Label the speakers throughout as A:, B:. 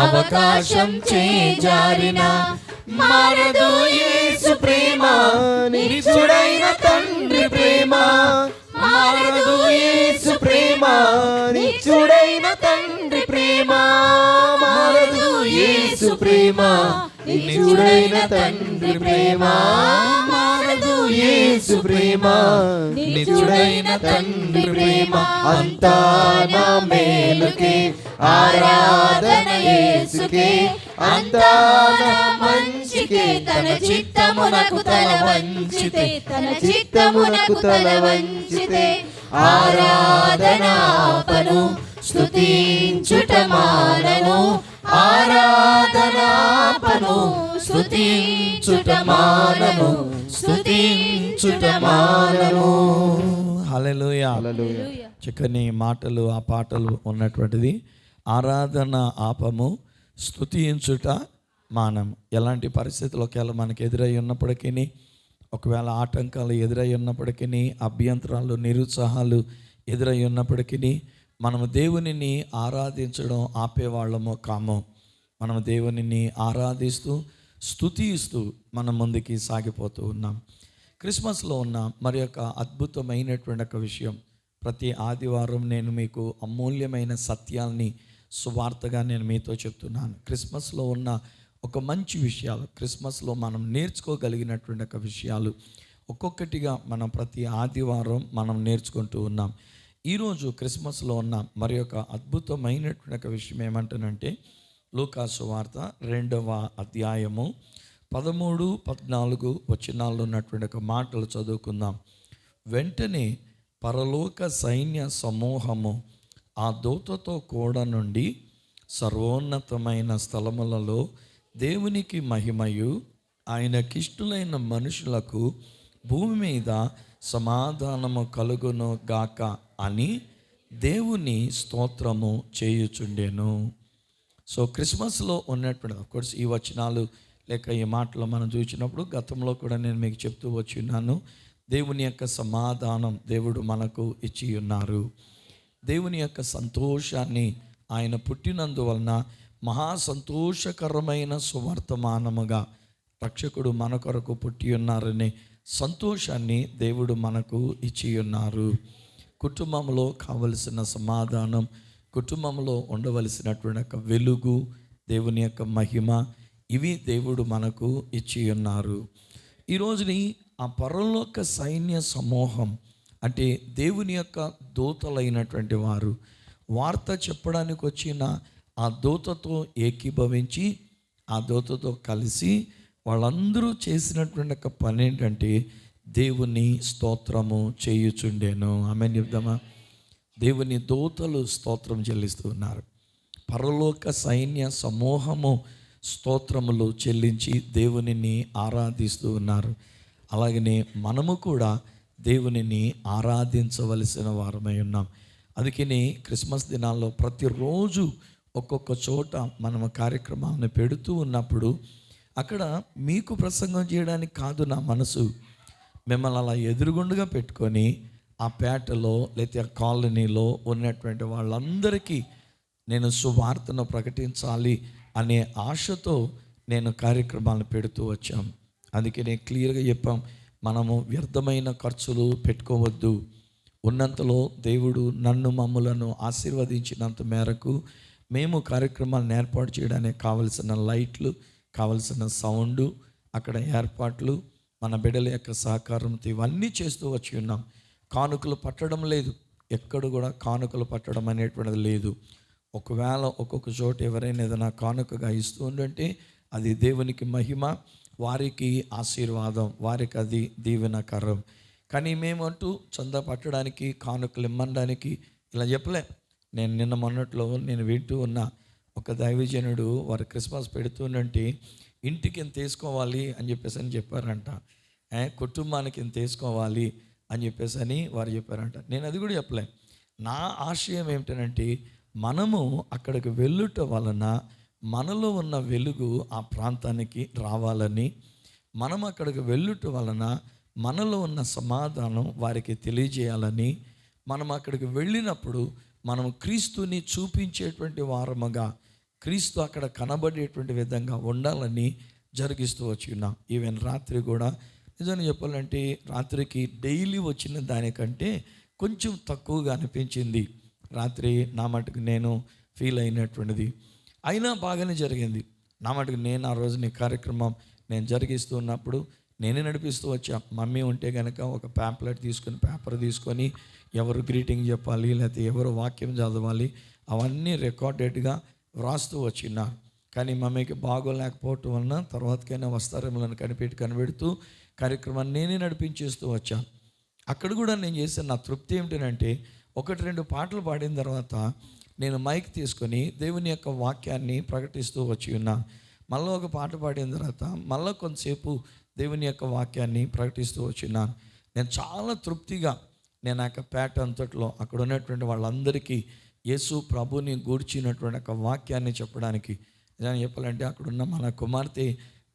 A: అవకాశం చేజారిన మారదు యేసు ప్రేమ, నిత్యుడైన తండ్రి ప్రేమ. మారదు యేసు ప్రేమ, నిత్యుడైన తండ్రి ప్రేమ. మారదు యేసు ప్రేమ, నిత్యుడైన తండ్రి ప్రేమ. మారదు యేసు ప్రేమ, నిత్యుడైన తండ్రి ప్రేమ. అంతా నా మేలుకే, ఆరాధన యేసుకే. అంతా నా మంచికే, తన చిత్తమునకు తల వంచితే, తన చిత్తమునకు తల వంచితే. ఆరాధనాపను స్తుతించుట మానను, ఆరాధనాపను స్తుతించుట మానను, స్తుతించుట మానను.
B: హల్లెలూయా, హల్లెలూయా. చక్కని మాటలు, ఆ పాటలు ఉన్నటువంటిది. ఆరాధన ఆపము, స్తుతించుట మానం. ఎలాంటి పరిస్థితులు ఒకవేళ మనకు ఎదురై ఉన్నప్పటికీ, ఒకవేళ ఆటంకాలు ఎదురై ఉన్నప్పటికీ, అభ్యంతరాలు, నిరుత్సాహాలు ఎదురై ఉన్నప్పటికీ, మనము దేవునిని ఆరాధించడం ఆపేవాళ్ళము కాము. మనము దేవునిని ఆరాధిస్తూ స్తుతిస్తూ మనం ముందుకి సాగిపోతూ ఉన్నాం. క్రిస్మస్లో ఉన్న మరి యొక్క అద్భుతమైనటువంటి ఒక విషయం, ప్రతి ఆదివారం నేను మీకు అమూల్యమైన సత్యాల్ని సువార్తగా నేను మీతో చెప్తున్నాను. క్రిస్మస్లో ఉన్న ఒక మంచి విషయాలు, క్రిస్మస్లో మనం నేర్చుకోగలిగినటువంటి ఒక విషయాలు ఒక్కొక్కటిగా మనం ప్రతి ఆదివారం మనం నేర్చుకుంటూ ఉన్నాం. ఈరోజు క్రిస్మస్లో ఉన్న మరి యొక్క అద్భుతమైనటువంటి ఒక విషయం ఏమంటానంటే, లూకా సువార్త 2వ అధ్యాయము 13, 14 వచనాల్లో ఉన్నటువంటి ఒక మాటలు చదువుకుందాం. వెంటనే పరలోక సైన్య సమూహము ఆ దూతతో కూడా నుండి సర్వోన్నతమైన స్థలములలో దేవునికి మహిమయు ఆయనకిష్టులైన మనుషులకు భూమి మీద సమాధానము కలుగును గాక అని దేవుని స్తోత్రము చేయుచుండెను. సో క్రిస్మస్లో ఉన్నటువంటి అఫ్కోర్స్ ఈ వచనాలు లేక ఈ మాటలు మనం చూసినప్పుడు గతంలో కూడా నేను మీకు చెప్తూ వచ్చి ఉన్నాను. దేవుని యొక్క సమాధానం దేవుడు మనకు ఇచ్చి ఉన్నారు. దేవుని యొక్క సంతోషాన్ని ఆయన పుట్టినందువలన మహా సంతోషకరమైన సువర్తమానముగా రక్షకుడు మన కొరకు పుట్టి ఉన్నారనే సంతోషాన్ని దేవుడు మనకు ఇచ్చి ఉన్నారు. కుటుంబంలో కావలసిన సమాధానం, కుటుంబంలో ఉండవలసినటువంటి యొక్క వెలుగు, దేవుని యొక్క మహిమ, ఇవి దేవుడు మనకు ఇచ్చి ఉన్నారు. ఈరోజుని ఆ పరలోక సైన్య సమూహం అంటే దేవుని యొక్క దూతలైనటువంటి వారు వార్త చెప్పడానికి వచ్చిన ఆ దూతతో ఏకీభవించి ఆ దూతతో కలిసి వాళ్ళందరూ చేసినటువంటి ఒక పని ఏంటంటే దేవుని స్తోత్రము చేయుచుండెను. ఆమె చెప్దామా? దేవుని దూతలు స్తోత్రం చెల్లిస్తూ ఉన్నారు. పరలోక సైన్య సమూహము స్తోత్రములు చెల్లించి దేవునిని ఆరాధిస్తూ ఉన్నారు. అలాగనే మనము కూడా దేవునిని ఆరాధించవలసిన వారమై ఉన్నాం. అందుకని క్రిస్మస్ దినాల్లో ప్రతిరోజు ఒక్కొక్క చోట మనము కార్యక్రమాలను పెడుతూ ఉన్నప్పుడు అక్కడ మీకు ప్రసంగం చేయడానికి కాదు నా మనసు, మిమ్మల్ని అలా ఎదురుగుండుగా పెట్టుకొని ఆ పేటలో లేకపోతే ఆ కాలనీలో ఉన్నటువంటి వాళ్ళందరికీ నేను సువార్తను ప్రకటించాలి అనే ఆశతో నేను కార్యక్రమాలను పెడుతూ వచ్చాం. అందుకే నేను క్లియర్గా చెప్పాం, మనము వ్యర్థమైన ఖర్చులు పెట్టుకోవద్దు. ఉన్నంతలో దేవుడు నన్ను మమ్ములను ఆశీర్వదించినంత మేరకు మేము కార్యక్రమాలను ఏర్పాటు చేయడానికి కావలసిన లైట్లు, కావలసిన సౌండ్, అక్కడ ఏర్పాట్లు, మన బిడ్డల యొక్క సహకారంతో ఇవన్నీ చేస్తూ వచ్చి ఉన్నాం. కానుకలు పట్టడం లేదు, ఎక్కడ కూడా కానుకలు పట్టడం అనేటువంటిది లేదు. ఒకవేళ ఒక్కొక్క చోట ఎవరైనా ఏదైనా కానుకగా ఇస్తూ ఉండంటే అది దేవునికి మహిమ, వారికి ఆశీర్వాదం, వారికి అది దీవెనకరం. కానీ మేమంటూ చందా పట్టడానికి, కానుకలు ఇమ్మడానికి ఇలా చెప్పలే. నేను నిన్న మొన్నట్లో నేను వింటూ ఉన్న ఒక దైవజనుడు వారు క్రిస్మస్ పెడుతుందంటే ఇంటికి ఇంత తీసుకోవాలి అని చెప్పారంట. కుటుంబానికి ఇంత తీసుకోవాలి అని చెప్పేసి వారు చెప్పారంట. నేను అది కూడా చెప్పలే. నా ఆశయం ఏమిటంటే మనము అక్కడికి వెళ్ళుట వలన మనలో ఉన్న వెలుగు ఆ ప్రాంతానికి రావాలని, మనం అక్కడికి వెళ్ళుట వలన మనలో ఉన్న సమాధానం వారికి తెలియజేయాలని, మనం అక్కడికి వెళ్ళినప్పుడు మనం క్రీస్తుని చూపించేటువంటి వారముగా, క్రీస్తు అక్కడ కనబడేటువంటి విధంగా ఉండాలని జరిగిస్తూ వచ్చి ఉన్నాం. ఈవెన్ రాత్రి కూడా నిజంగా చెప్పాలంటే రాత్రికి డైలీ వచ్చిన దానికంటే కొంచెం తక్కువగా అనిపించింది రాత్రి నా మటుకు నేను ఫీల్ అయినటువంటిది. అయినా బాగానే జరిగింది నా మటుకు. నేను ఆ రోజు నీ కార్యక్రమం నేను జరిగిస్తూ ఉన్నప్పుడు నేనే నడిపిస్తూ వచ్చా. మమ్మీ ఉంటే కనుక ఒక ప్యాంప్లెట్ తీసుకొని, పేపర్ తీసుకొని ఎవరు గ్రీటింగ్ చెప్పాలి, లేకపోతే ఎవరు వాక్యం చదవాలి, అవన్నీ రికార్డెడ్గా వ్రాస్తూ వచ్చినా. కానీ మమ్మీకి బాగోలేకపోవటం వలన తర్వాతకైనా వస్తారేమో కనిపెడుతూ కార్యక్రమాన్ని నేనే నడిపించేస్తూ వచ్చాను. అక్కడ కూడా నేను చేసిన నా తృప్తి ఏమిటంటే, 1-2 పాటలు పాడిన తర్వాత నేను మైక్ తీసుకొని దేవుని యొక్క వాక్యాన్ని ప్రకటిస్తూ వచ్చి ఉన్నాను. మళ్ళీ ఒక పాట పాడిన తర్వాత మళ్ళీ కొంతసేపు దేవుని యొక్క వాక్యాన్ని ప్రకటిస్తూ వచ్చిన్నాను. నేను చాలా తృప్తిగా నేను ఆ యొక్క పేట అంతట్లో అక్కడ ఉన్నటువంటి వాళ్ళందరికీ యేసు ప్రభుని గూర్చినటువంటి ఒక వాక్యాన్ని చెప్పడానికి, నిజంగా చెప్పాలంటే అక్కడున్న మన కుమార్తె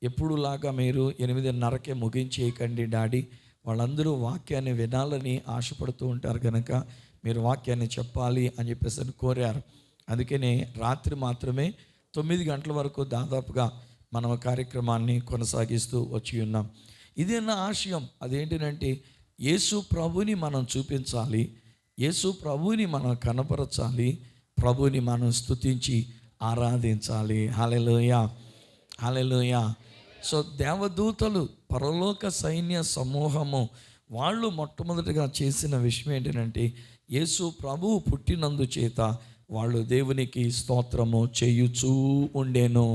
B: ఎప్పుడులాగా మీరు 8:30కే ముగించేయకండి డాడీ, వాళ్ళందరూ వాక్యాన్ని వినాలని ఆశపడుతూ ఉంటారు కనుక మీరు వాక్యాన్ని చెప్పాలి అని చెప్పేసి కోరారు. అందుకనే రాత్రి మాత్రమే 9 గంటల వరకు దాదాపుగా మనం కార్యక్రమాన్ని కొనసాగిస్తూ వచ్చి ఉన్నాం. ఇదే నా ఆశయం. అదేంటంటే యేసు ప్రభుని మనం చూపించాలి, యేసు ప్రభుని మనం కనపరచాలి, ప్రభుని మనం స్తుతించి ఆరాధించాలి. హల్లెలూయా, హల్లెలూయా. సో దేవదూతలు, పరలోక సైన్య సమూహము వాళ్ళు మొట్టమొదటిగా చేసిన విషయం ఏంటంటే యేసు ప్రభువు పుట్టినందు చేత వాళ్ళు దేవునికి స్తోత్రము చేయుచూ ఉండేను.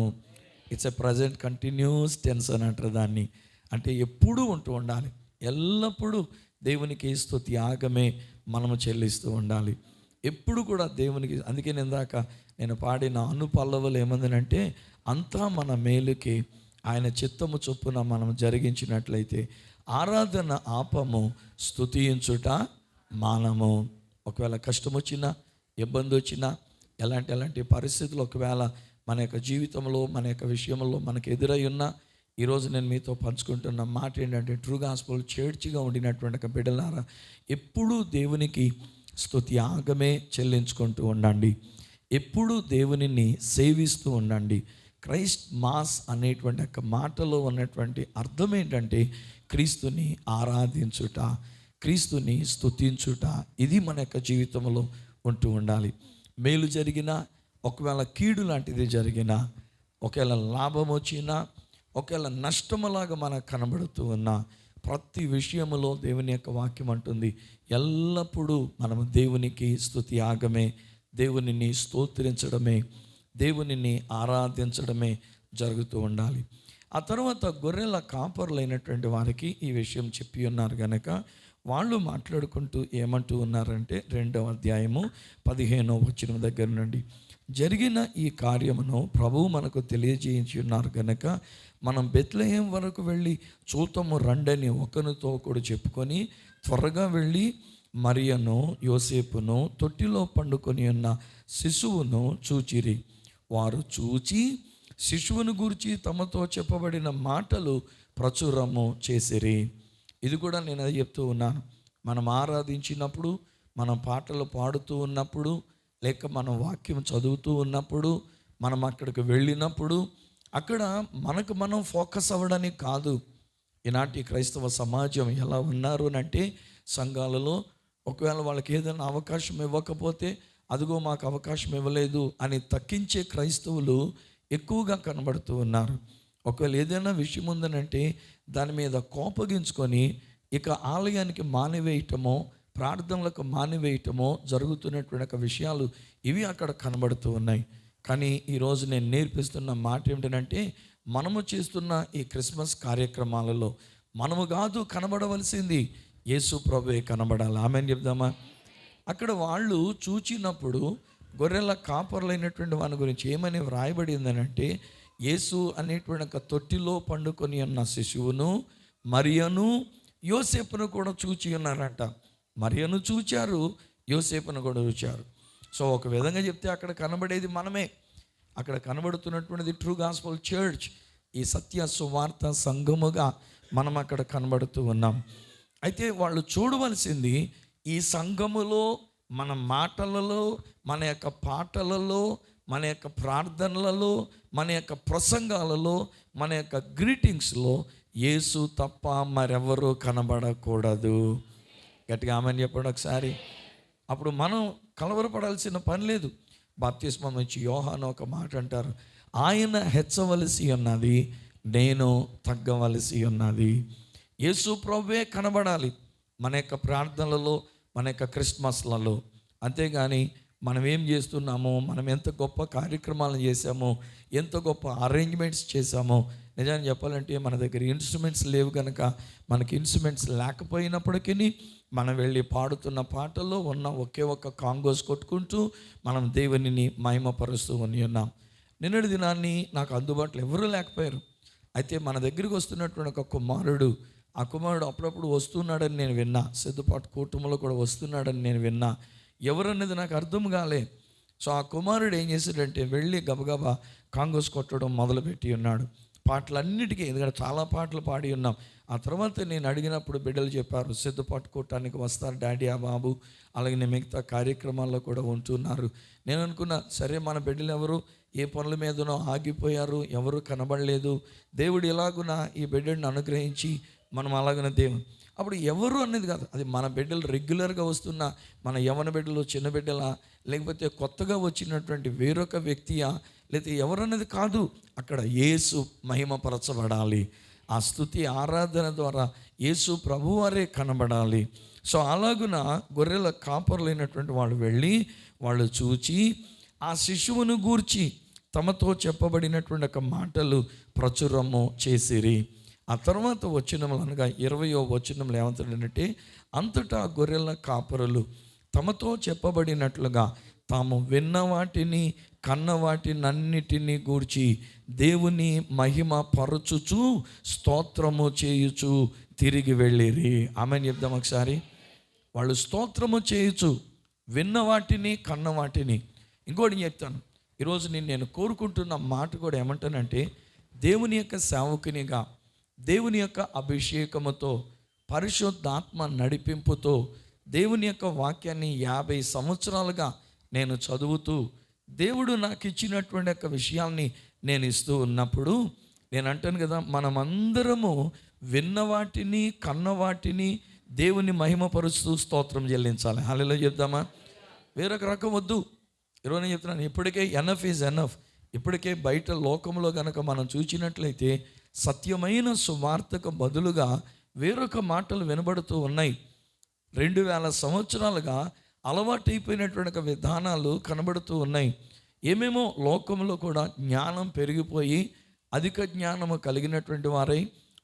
B: It's a present continuous tense అని అంటారు దాన్ని. అంటే ఎప్పుడూ ఉంటూ ఉండాలి, ఎల్లప్పుడూ దేవునికి స్తుతి యాగమే మనము చెల్లిస్తూ ఉండాలి ఎప్పుడు కూడా దేవునికి. అందుకే నేను పాడిన అనుపల్లవులు ఏమందనంటే, అంతా మన మేలుకి ఆయన చిత్తము చొప్పున మనం జరిగించినట్లయితే ఆరాధన ఆపము, స్తుతించుట మానము. ఒకవేళ కష్టం వచ్చినా, ఇబ్బంది వచ్చినా, ఎలాంటి పరిస్థితులు ఒకవేళ మన యొక్క జీవితంలో, మన యొక్క విషయంలో మనకు ఎదురై ఉన్నా, ఈరోజు నేను మీతో పంచుకుంటున్న మాట ఏంటంటే, ట్రూ గాస్పెల్ చర్చిగా ఉండినటువంటి ఒక బిడ్డలారా, ఎప్పుడూ దేవునికి స్తుతి యాగమే చెల్లించుకుంటూ ఉండండి, ఎప్పుడూ దేవునిని సేవిస్తూ ఉండండి. క్రైస్ట్ మాస్ అనేటువంటి ఒక మాటలో ఉన్నటువంటి అర్థం ఏంటంటే క్రీస్తుని ఆరాధించుట, క్రీస్తుని స్తుతించుట. ఇది మన యొక్క జీవితంలో ఉంటూ ఉండాలి. మేలు జరిగినా, ఒకవేళ కీడు లాంటిది జరిగినా, ఒకవేళ లాభం వచ్చినా, ఒకవేళ నష్టములాగా మనకు కనబడుతూ ఉన్నా, ప్రతి విషయములో దేవుని యొక్క వాక్యం అంటుంది ఎల్లప్పుడూ మనము దేవునికి స్తుతి యాగమే, దేవునిని స్తోత్రించడమే, దేవునిని ఆరాధించడమే జరుగుతూ ఉండాలి. ఆ తర్వాత గొర్రెల కాపరులైనటువంటి వారికి ఈ విషయం చెప్పి ఉన్నారు కనుక వాళ్ళు మాట్లాడుకుంటూ ఏమంటూ ఉన్నారంటే 2వ అధ్యాయము 15వ వచనం దగ్గర నుండి, జరిగిన ఈ కార్యమును ప్రభువు మనకు తెలియజేయించి ఉన్నారు కనుక మనం బెత్లెహేం వరకు వెళ్ళి చూతము రండని ఒకరితో కూడా చెప్పుకొని త్వరగా వెళ్ళి మరియను యోసేపును తొట్టిలో పండుకొని ఉన్న శిశువును చూచిరి. వారు చూచి శిశువును గూర్చి తమతో చెప్పబడిన మాటలు ప్రచురము చేసిరి. ఇది కూడా నేను అది చెప్తూ ఉన్నాను. మనం ఆరాధించినప్పుడు, మనం పాటలు పాడుతూ ఉన్నప్పుడు, లేక మనం వాక్యం చదువుతూ ఉన్నప్పుడు, మనం అక్కడికి వెళ్ళినప్పుడు, అక్కడ మనకు మనం ఫోకస్ అవ్వడానికి కాదు. ఈనాటి క్రైస్తవ సమాజం ఎలా ఉన్నారు అంటే, సంఘాలలో ఒకవేళ వాళ్ళకి ఏదైనా అవకాశం ఇవ్వకపోతే, అదిగో మాకు అవకాశం ఇవ్వలేదు అని తక్కించే క్రైస్తవులు ఎక్కువగా కనబడుతూ ఉన్నారు. ఒకవేళ ఏదైనా విషయం ఉందనంటే దాని మీద కోపగించుకొని ఇక ఆలయానికి మానివేయటమో, ప్రార్థనలకు మానివేయటమో జరుగుతున్నటువంటి ఒక విషయాలు ఇవి అక్కడ కనబడుతూ ఉన్నాయి. కానీ ఈరోజు నేను నేర్పిస్తున్న మాట ఏమిటంటే, మనము చేస్తున్న ఈ క్రిస్మస్ కార్యక్రమాలలో మనము కాదు కనబడవలసింది, యేసు ప్రభువే కనబడాలి. ఆమేన్ చెప్దామా? అక్కడ వాళ్ళు చూచినప్పుడు గొర్రెల కాపరులైనటువంటి వాని గురించి ఏమని వ్రాయబడిందనంటే, యేసు అనేటువంటి ఒక తొట్టిలో పండుకొని ఉన్న శిశువును, మరియను, యోసేపును కూడా చూచి ఉన్నారంట. మరియను చూచారు, యోసేపును కూడా చూచారు. సో ఒక విధంగా చెప్తే అక్కడ కనబడేది మనమే. అక్కడ కనబడుతున్నటువంటిది ట్రూ గాస్పెల్ చర్చ్, ఈ సత్య సువార్త సంఘముగా మనం అక్కడ కనబడుతూ ఉన్నాం. అయితే వాళ్ళు చూడవలసింది ఈ సంఘములో, మన మాటలలో, మన యొక్క పాటలలో, మన యొక్క ప్రార్థనలలో, మన యొక్క ప్రసంగాలలో, మన యొక్క గ్రీటింగ్స్లో యేసు తప్ప మరెవరూ కనబడకూడదు. గట్టిగా ఆమెను చెప్పండి ఒకసారి. అప్పుడు మనం కలవరపడాల్సిన పని లేదు. బాప్తిస్మం ఇచ్చి యోహాను ఒక మాట అంటారు, ఆయన హెచ్చవలసి ఉన్నది, నేను తగ్గవలసి ఉన్నది. యేసు ప్రభువే కనబడాలి మన యొక్క ప్రార్థనలలో, మన యొక్క క్రిస్మస్లలో. అంతేగాని మనం ఏం చేస్తున్నామో, మనం ఎంత గొప్ప కార్యక్రమాలను చేసామో, ఎంత గొప్ప అరేంజ్మెంట్స్ చేసామో, నిజాన్ని చెప్పాలంటే మన దగ్గర ఇన్స్ట్రుమెంట్స్ లేవు కనుక, మనకి ఇన్స్ట్రుమెంట్స్ లేకపోయినప్పటికీ మనం వెళ్ళి పాడుతున్న పాటల్లో ఉన్న ఒకే ఒక్క కాంగోస్ కొట్టుకుంటూ మనం దేవునిని మహిమపరుస్తూ ఉన్నాం. నిన్నటి దినాన్ని నాకు అందుబాటులో ఎవరూ లేకపోయారు. అయితే మన దగ్గరికి వస్తున్నటువంటి ఒక కుమారుడు, ఆ కుమారుడు అప్పుడప్పుడు వస్తున్నాడని నేను విన్నా, సిద్ధపాటు కూటమిలో కూడా వస్తున్నాడని నేను విన్నా. ఎవరన్నది నాకు అర్థం కాలే. సో ఆ కుమారుడు ఏం చేశాడంటే వెళ్ళి గబగబా కాంగోస్ కొట్టడం మొదలుపెట్టి ఉన్నాడు. పాటలన్నిటికీ, ఎందుకంటే చాలా పాటలు పాడి ఉన్నాం. ఆ తర్వాత నేను అడిగినప్పుడు బిడ్డలు చెప్పారు, సిద్ధపాటు కూటానికి వస్తారు డాడీ, ఆ బాబు, అలాగే మిగతా కార్యక్రమాల్లో కూడా ఉంటున్నారు. నేను అనుకున్నా, సరే మన బిడ్డలు ఎవరు ఏ పనుల మీదనో ఆగిపోయారు, ఎవరు కనబడలేదు, దేవుడు ఎలాగున ఈ బిడ్డని అనుగ్రహించి మనం అలాగనే దేవుడు. అప్పుడు ఎవరు అనేది కాదు, అది మన బిడ్డలు రెగ్యులర్గా వస్తున్న మన యవన బిడ్డలు, చిన్న బిడ్డలా, లేకపోతే కొత్తగా వచ్చినటువంటి వేరొక వ్యక్తియా, లేకపోతే ఎవరన్నది కాదు. అక్కడ యేసు మహిమపరచబడాలి. ఆ స్తుతి ఆరాధన ద్వారా యేసు ప్రభువారే కనబడాలి. సో అలాగున గొర్రెల కాపరులైనటువంటి వాళ్ళు వెళ్ళి వాళ్ళు చూచి ఆ శిశువును గూర్చి తమతో చెప్పబడినటువంటి ఒక మాటలు ప్రచురము చేసిరి. ఆ తర్వాత వచనములు అనగా 20వ వచనంలో ఏమంటాడంటే, అంతటా గొర్రెల కాపరులు తమతో చెప్పబడినట్లుగా తాము విన్న వాటిని, కన్న వాటినన్నిటినీ గూర్చి దేవుని మహిమ పరచుచు స్తోత్రము చేయుచు తిరిగి వెళ్ళిరి. ఆమెను చెప్దాం ఒకసారి. వాళ్ళు స్తోత్రము చేయుచు విన్న వాటిని, కన్న వాటిని. ఇంకోటి చెప్తాను, ఈరోజు నేను కోరుకుంటున్న మాట కూడా ఏమంటానంటే, దేవుని యొక్క సేవకునిగా, దేవుని యొక్క అభిషేకముతో, పరిశుద్ధాత్మ నడిపింపుతో, దేవుని యొక్క వాక్యాన్ని 50 సంవత్సరాలుగా నేను చదువుతూ, దేవుడు నాకు ఇచ్చినటువంటి యొక్క విషయాల్ని నేను ఇస్తూ ఉన్నప్పుడు నేను అంటాను కదా, మనమందరము విన్న వాటిని, కన్న వాటిని దేవుని మహిమపరుస్తూ స్తోత్రం చెల్లించాలి. హల్లెలూయా చెప్దామా? వేరొక రకం వద్దు. ఈరోజు నేను చెప్తున్నాను, ఇప్పటికే ఎనఫ్ ఈజ్ ఎనఫ్. ఇప్పటికే బయట లోకంలో కనుక మనం చూసినట్లయితే సత్యమైన సువార్తకు బదులుగా వేరొక మాటలు వినబడుతూ ఉన్నాయి. 2000 సంవత్సరాలుగా అలవాటైపోయినటువంటి విధానాలు కనబడుతూ ఉన్నాయి. ఏమేమో లోకంలో కూడా జ్ఞానం పెరిగిపోయి అధిక జ్ఞానము కలిగినటువంటి వారై,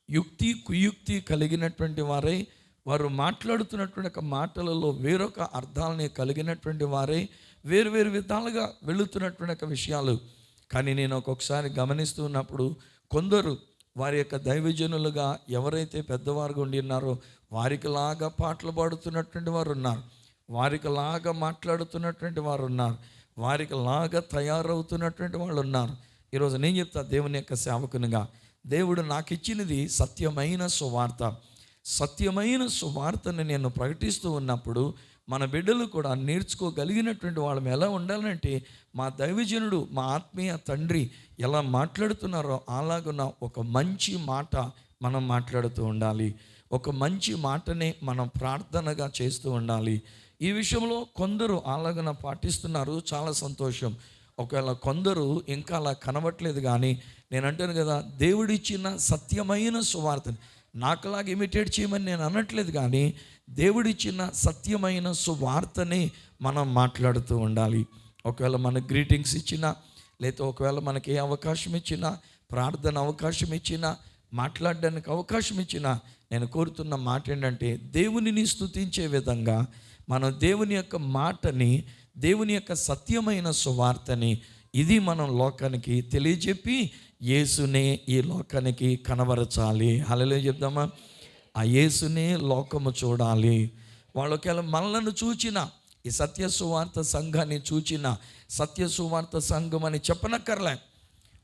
B: యుక్తి కుయుక్తి కలిగినటువంటి వారై, వారు మాట్లాడుతున్నటువంటి మాటలలో వేరొక అర్థాలని కలిగినటువంటి వారై, వేరు విధాలుగా వెళుతున్నటువంటి విషయాలు. కానీ నేను ఒక్కొక్కసారి గమనిస్తూ ఉన్నప్పుడు కొందరు వారి యొక్క దైవజనులుగా ఎవరైతే పెద్దవారుగా ఉండి ఉన్నారో వారికిలాగా పాటలు పాడుతున్నటువంటి వారు ఉన్నారు, వారికిలాగా మాట్లాడుతున్నటువంటి వారు ఉన్నారు, వారికిలాగా తయారవుతున్నటువంటి వాళ్ళు ఉన్నారు. ఈరోజు నేను చెప్తా, దేవుని యొక్క సేవకునిగా దేవుడు నాకు ఇచ్చినది సత్యమైన సువార్త. సత్యమైన సువార్తని నేను ప్రకటిస్తూ ఉన్నప్పుడు మన బిడ్డలు కూడా నేర్చుకోగలిగినటువంటి వాళ్ళం ఎలా ఉండాలంటే, మా దైవజనుడు, మా ఆత్మీయ తండ్రి ఎలా మాట్లాడుతున్నారో అలాగున్న ఒక మంచి మాట మనం మాట్లాడుతూ ఉండాలి. ఒక మంచి మాటనే మనం ప్రార్థనగా చేస్తూ ఉండాలి. ఈ విషయంలో కొందరు అలాగన పాటిస్తున్నారు, చాలా సంతోషం. ఒకవేళ కొందరు ఇంకా అలా కనబట్లేదు. కానీ నేను అంటాను కదా, దేవుడిచ్చిన సత్యమైన సువార్తని నాకులాగా ఇమిటేట్ చేయమని నేను అనట్లేదు. కానీ దేవుడిచ్చిన సత్యమైన సువార్తని మనం మాట్లాడుతూ ఉండాలి. ఒకవేళ మనకు గ్రీటింగ్స్ ఇచ్చినా, లేదా ఒకవేళ మనకి ఏ అవకాశం ఇచ్చినా, ప్రార్థన అవకాశం ఇచ్చినా, మాట్లాడడానికి అవకాశం ఇచ్చినా, నేను కోరుతున్న మాట ఏంటంటే, దేవునిని స్తుతించే విధంగా మనం దేవుని యొక్క మాటని, దేవుని యొక్క సత్యమైన సువార్తని ఇది మనం లోకానికి తెలియజెప్పి యేసునే ఈ లోకానికి కనబరచాలి. హల్లెలూయా చెప్దామా? ఆ యేసునే లోకము చూడాలి. వాళ్ళు ఒకవేళ మనలను చూచిన, ఈ సత్య సువార్త సంఘాన్ని చూచిన, సత్య సువార్త సంఘం అని చెప్పనక్కర్లే.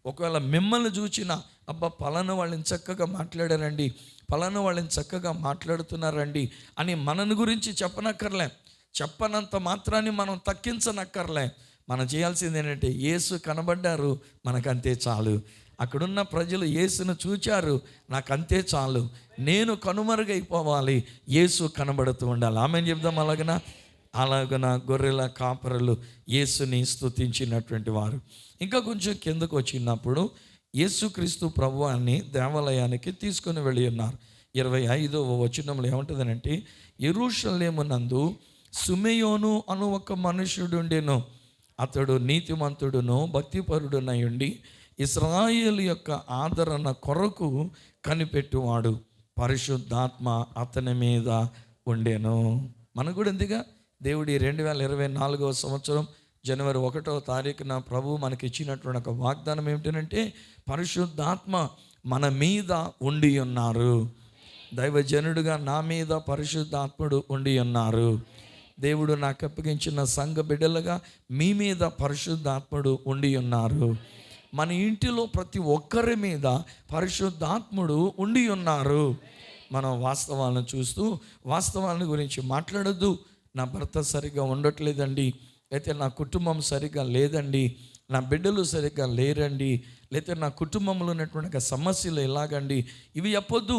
B: ఒకవేళ మిమ్మల్ని చూచిన, అబ్బా పలానా వాళ్ళని చక్కగా మాట్లాడారండి, పలానా వాళ్ళని చక్కగా మాట్లాడుతున్నారండి అని మనని గురించి చెప్పనక్కర్లే. చెప్పనంత మాత్రాన్ని మనం తక్కించనక్కర్లే. మనం చేయాల్సింది ఏంటంటే యేసు కనబడ్డారు, మనకంతే చాలు. అక్కడున్న ప్రజలు యేసును చూచారు, నాకంతే చాలు. నేను కనుమరుగైపోవాలి, యేసు కనబడుతూ ఉండాలి. ఆమెను చెప్దాం. అలాగన గొర్రెల కాపరులు యేసుని స్తుతించినటువంటి వారు. ఇంకా కొంచెం కిందకు వచ్చినప్పుడు యేసుక్రీస్తు ప్రభువాన్ని దేవాలయానికి తీసుకుని వెళ్ళి ఉన్నారు. 25వ వచనంలో ఏముంటుందనంటే, యెరూషలేమునందు సుమెయోను అను ఒక మనుష్యుడుండెను. అతడు నీతిమంతుడును భక్తిపరుడునై ఉండి ఇశ్రాయేలు యొక్క ఆదరణ కొరకు కనిపెట్టువాడు. పరిశుద్ధాత్మ అతని మీద ఉండెను. మనకు కూడా ఎందుగా దేవుడి 2024వ సంవత్సరం జనవరి 1వ తారీఖున ప్రభు మనకి ఇచ్చినటువంటి ఒక వాగ్దానం ఏమిటంటే, పరిశుద్ధాత్మ మన మీద ఉండి ఉన్నారు. దైవజనుడుగా నా మీద పరిశుద్ధాత్ముడు ఉండి ఉన్నారు. దేవుడు నాకు అప్పగించిన సంఘ బిడ్డలుగా మీ మీద పరిశుద్ధాత్ముడు ఉండి ఉన్నారు. మన ఇంటిలో ప్రతి ఒక్కరి మీద పరిశుద్ధాత్ముడు ఉండి ఉన్నారు. మనం వాస్తవాలను చూస్తూ వాస్తవాల గురించి మాట్లాడద్దు. నా భర్త సరిగ్గా ఉండట్లేదండి, అయితే నా కుటుంబం సరిగ్గా లేదండి, నా బిడ్డలు సరిగ్గా లేరండి, లేకపోతే నా కుటుంబంలో ఉన్నటువంటి సమస్యలు ఎలాగండి, ఇవి చెప్పొద్దు.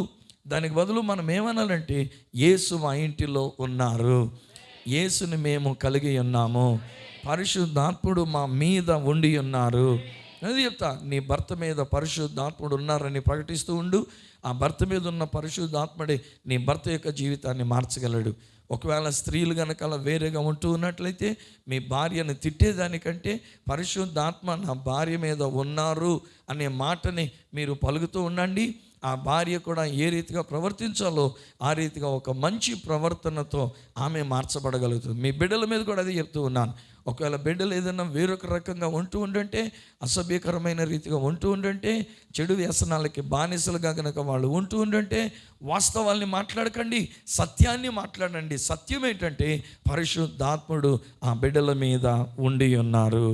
B: దానికి బదులు మనం ఏమనాలంటే, యేసు మా ఇంటిలో ఉన్నారు, యేసుని మేము కలిగి ఉన్నాము, పరిశుద్ధాత్ముడు మా మీద ఉండి ఉన్నారు. అది చెప్తా, నీ భర్త మీద పరిశుద్ధాత్ముడు ఉన్నారని ప్రకటిస్తూ ఉండు. ఆ భర్త మీద ఉన్న పరిశుద్ధాత్ముడే నీ భర్త యొక్క జీవితాన్ని మార్చగలడు. ఒకవేళ స్త్రీలు కనుక అలా వేరేగా ఉంటూ ఉన్నట్లయితే మీ భార్యను తిట్టేదానికంటే పరిశుద్ధాత్మ నా భార్య మీద ఉన్నారు అనే మాటని మీరు పలుకుతూ ఉండండి. ఆ భార్య కూడా ఏ రీతిగా ప్రవర్తించాలో ఆ రీతిగా ఒక మంచి ప్రవర్తనతో ఆమె మార్చబడగలుగుతుంది. మీ బిడ్డల మీద కూడా అదే చెప్తూ ఉన్నాను. ఒకవేళ బిడ్డలు ఏదైనా వేరొక రకంగా ఉంటూ ఉండంటే, అసభ్యకరమైన రీతిగా ఉంటూ ఉండంటే, చెడు వ్యసనాలకి బానిసలుగా కనుక వాళ్ళు ఉంటూ ఉండంటే, వాస్తవాల్ని మాట్లాడకండి, సత్యాన్ని మాట్లాడండి. సత్యం ఏంటంటే పరిశుద్ధాత్ముడు ఆ బిడ్డల మీద ఉండి ఉన్నారు.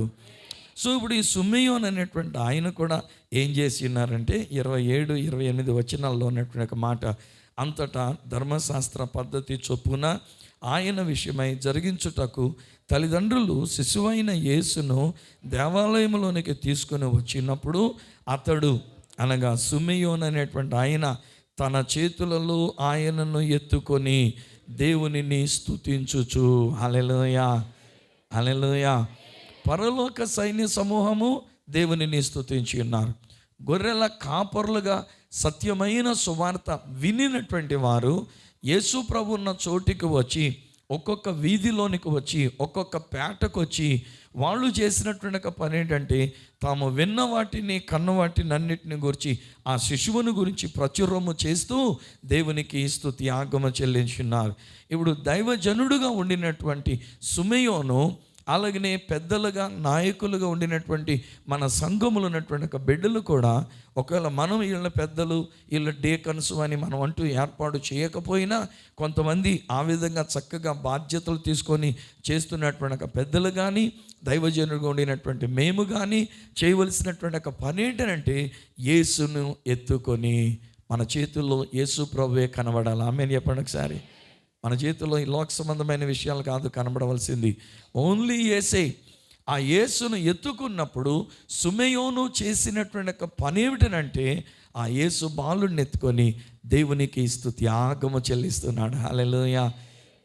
B: సో ఇప్పుడు ఈ సుమెయోన్ అనేటువంటి ఆయన కూడా ఏం చేసి ఉన్నారంటే 27, 28 వచనాల్లో ఉన్నటువంటి ఒక మాట, అంతటా ధర్మశాస్త్ర పద్ధతి చొప్పున ఆయన విషయమై జరిగించుటకు తల్లిదండ్రులు శిశువైన యేసును దేవాలయంలోనికి తీసుకుని వచ్చినప్పుడు అతడు అనగా సుమెయోన్ అనేటువంటి ఆయన తన చేతులలో ఆయనను ఎత్తుకొని దేవునిని స్తుతించుచు హల్లెలూయా హల్లెలూయా పరలోక సైన్య సమూహము దేవునిని స్తుతించి ఉన్నారు. గొర్రెల కాపరులుగా సత్యమైన సువార్త వినినటువంటి వారు యేసు ప్రభు ఉన్న చోటికి వచ్చి, ఒక్కొక్క వీధిలోనికి వచ్చి, ఒక్కొక్క పేటకు వచ్చి వాళ్ళు చేసినటువంటి ఒక పని ఏంటంటే, తాము విన్న వాటిని కన్న వాటిని అన్నిటిని గురించి ఆ శిశువుని గురించి ప్రచురము చేస్తూ దేవునికి స్తుతి ఆగమ చెల్లించున్నారు. ఇప్పుడు దైవజనుడుగా ఉండినటువంటి సుమెయోను, అలాగనే పెద్దలుగా నాయకులుగా ఉండినటువంటి మన సంఘములు ఉన్నటువంటి ఒక బిడ్డలు కూడా, ఒకవేళ మనం వీళ్ళ పెద్దలు వీళ్ళ డేకన్స్ అని మనం అంటూ ఏర్పాటు చేయకపోయినా, కొంతమంది ఆ విధంగా చక్కగా బాధ్యతలు తీసుకొని చేస్తున్నటువంటి ఒక పెద్దలు కానీ, దైవజనుడుగా ఉండినటువంటి మేము కానీ చేయవలసినటువంటి ఒక పని ఏంటంటే, యేసును ఎత్తుకొని మన చేతుల్లో యేసు ప్రభువే కనబడాలి. ఆమేన్ చెప్పండి ఒకసారి. మన చేతుల్లో ఈ లోక సంబంధమైన విషయాలు కాదు కనబడవలసింది, ఓన్లీ యేసే. ఆ యేసును ఎత్తుకున్నప్పుడు సుమెయోను చేసినటువంటి ఒక పని ఏమిటనంటే, ఆ యేసు బాలుడిని ఎత్తుకొని దేవునికి స్తుతి ఆగమ చెల్లిస్తున్నాడు. హల్లెలూయా.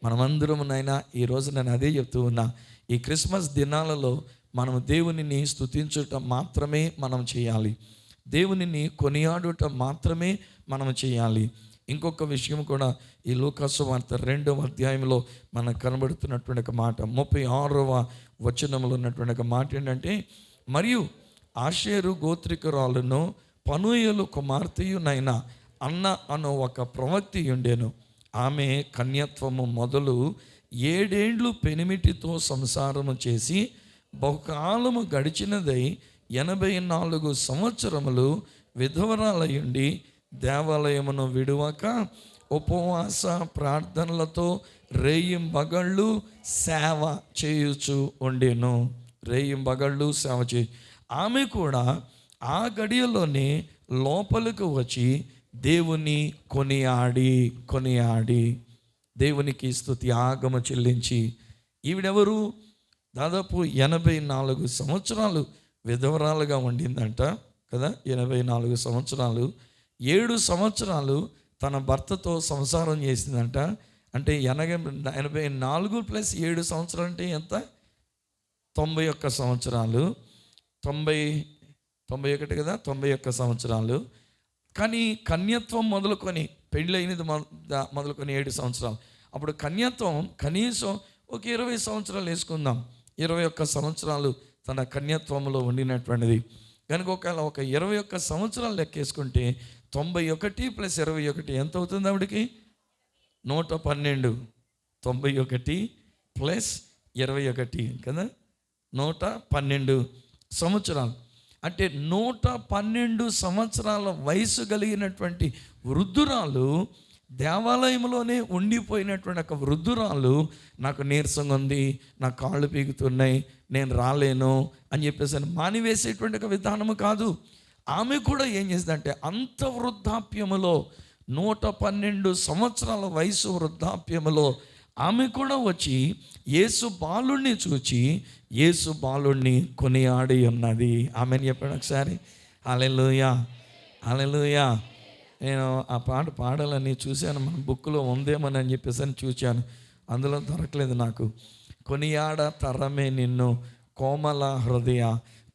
B: మనమందరం నైనా ఈరోజు నేను అదే చెప్తూ ఉన్నా, ఈ క్రిస్మస్ దినాలలో మనం దేవునిని స్తుతించటం మాత్రమే మనం చేయాలి, దేవునిని కొనియాడుట మాత్రమే మనం చేయాలి. ఇంకొక విషయం కూడా ఈ లూకాసు వార్త 2వ అధ్యాయంలో మనకు కనబడుతున్నటువంటి ఒక మాట, 36వ వచనంలో ఉన్నటువంటి ఒక మాట ఏంటంటే, మరియు ఆషేరు గోత్రికురాలును పనూయేలు కుమార్తెయునైన అన్న అను ఒక ప్రవక్తి ఉండెను. ఆమె కన్యత్వము మొదలు 7 ఏండ్లు పెనిమిటితో సంసారము చేసి బహుకాలము గడిచినదై 84 సంవత్సరములు విధవరాలయుండి దేవాలయమును విడువక ఉపవాస ప్రార్థనలతో రేయింబగళ్ళు సేవ చేయుచు ఉండెను. రేయింబగళ్ళు సేవ చేయి. ఆమె కూడా ఆ గడియలోనే లోపలికి వచ్చి దేవుని కొనియాడి దేవునికి స్తుతి ఆగమ చెల్లించి, ఈవిడెవరు? దాదాపు 84 సంవత్సరాలు విధవరాలుగా ఉండిందంట కదా. 84 సంవత్సరాలు, 7 సంవత్సరాలు తన భర్తతో సంసారం చేసిందంట. అంటే 84 ప్లస్ 7 సంవత్సరాలు అంటే ఎంత? 91 సంవత్సరాలు. 91 కదా, 91 సంవత్సరాలు. కానీ కన్యత్వం మొదలుకొని పెళ్ళైనది మొదలుకొని 7 సంవత్సరాలు. అప్పుడు కన్యత్వం కనీసం ఒక 20 సంవత్సరాలు వేసుకుందాం. 21 సంవత్సరాలు తన కన్యత్వంలో ఉండినటువంటిది కనుక ఒకవేళ ఒక 21 సంవత్సరాలు లెక్కేసుకుంటే 91 ప్లస్ 21 ఎంత అవుతుంది ఆవిడకి? 112. 91 ప్లస్ 21 కదా, 112 సంవత్సరాలు. అంటే 112 సంవత్సరాల వయసు కలిగినటువంటి వృద్ధురాలు, దేవాలయంలోనే ఉండిపోయినటువంటి ఒక వృద్ధురాలు, నాకు నీరసంగా ఉంది, నా కాళ్ళు పీకుతున్నాయి, నేను రాలేను అని చెప్పేసి అని మానివేసేటువంటి ఒక విధానము కాదు. ఆమె కూడా ఏం చేసిందంటే అంత వృద్ధాప్యములో 112 సంవత్సరాల వయసు వృద్ధాప్యములో ఆమె కూడా వచ్చి యేసు బాలుణ్ణి చూచి యేసు బాలుణ్ణి కొనియాడి ఉన్నది. ఆమెను చెప్పాడు ఒకసారి. హల్లెలూయా, హల్లెలూయా. నేను ఆ పాట పాడాలని చూశాను, మన బుక్లో ఉందేమని అని చెప్పేసి అని చూశాను, అందులో దొరకలేదు నాకు. కొనియాడ తరమే నిన్ను కోమల హృదయ,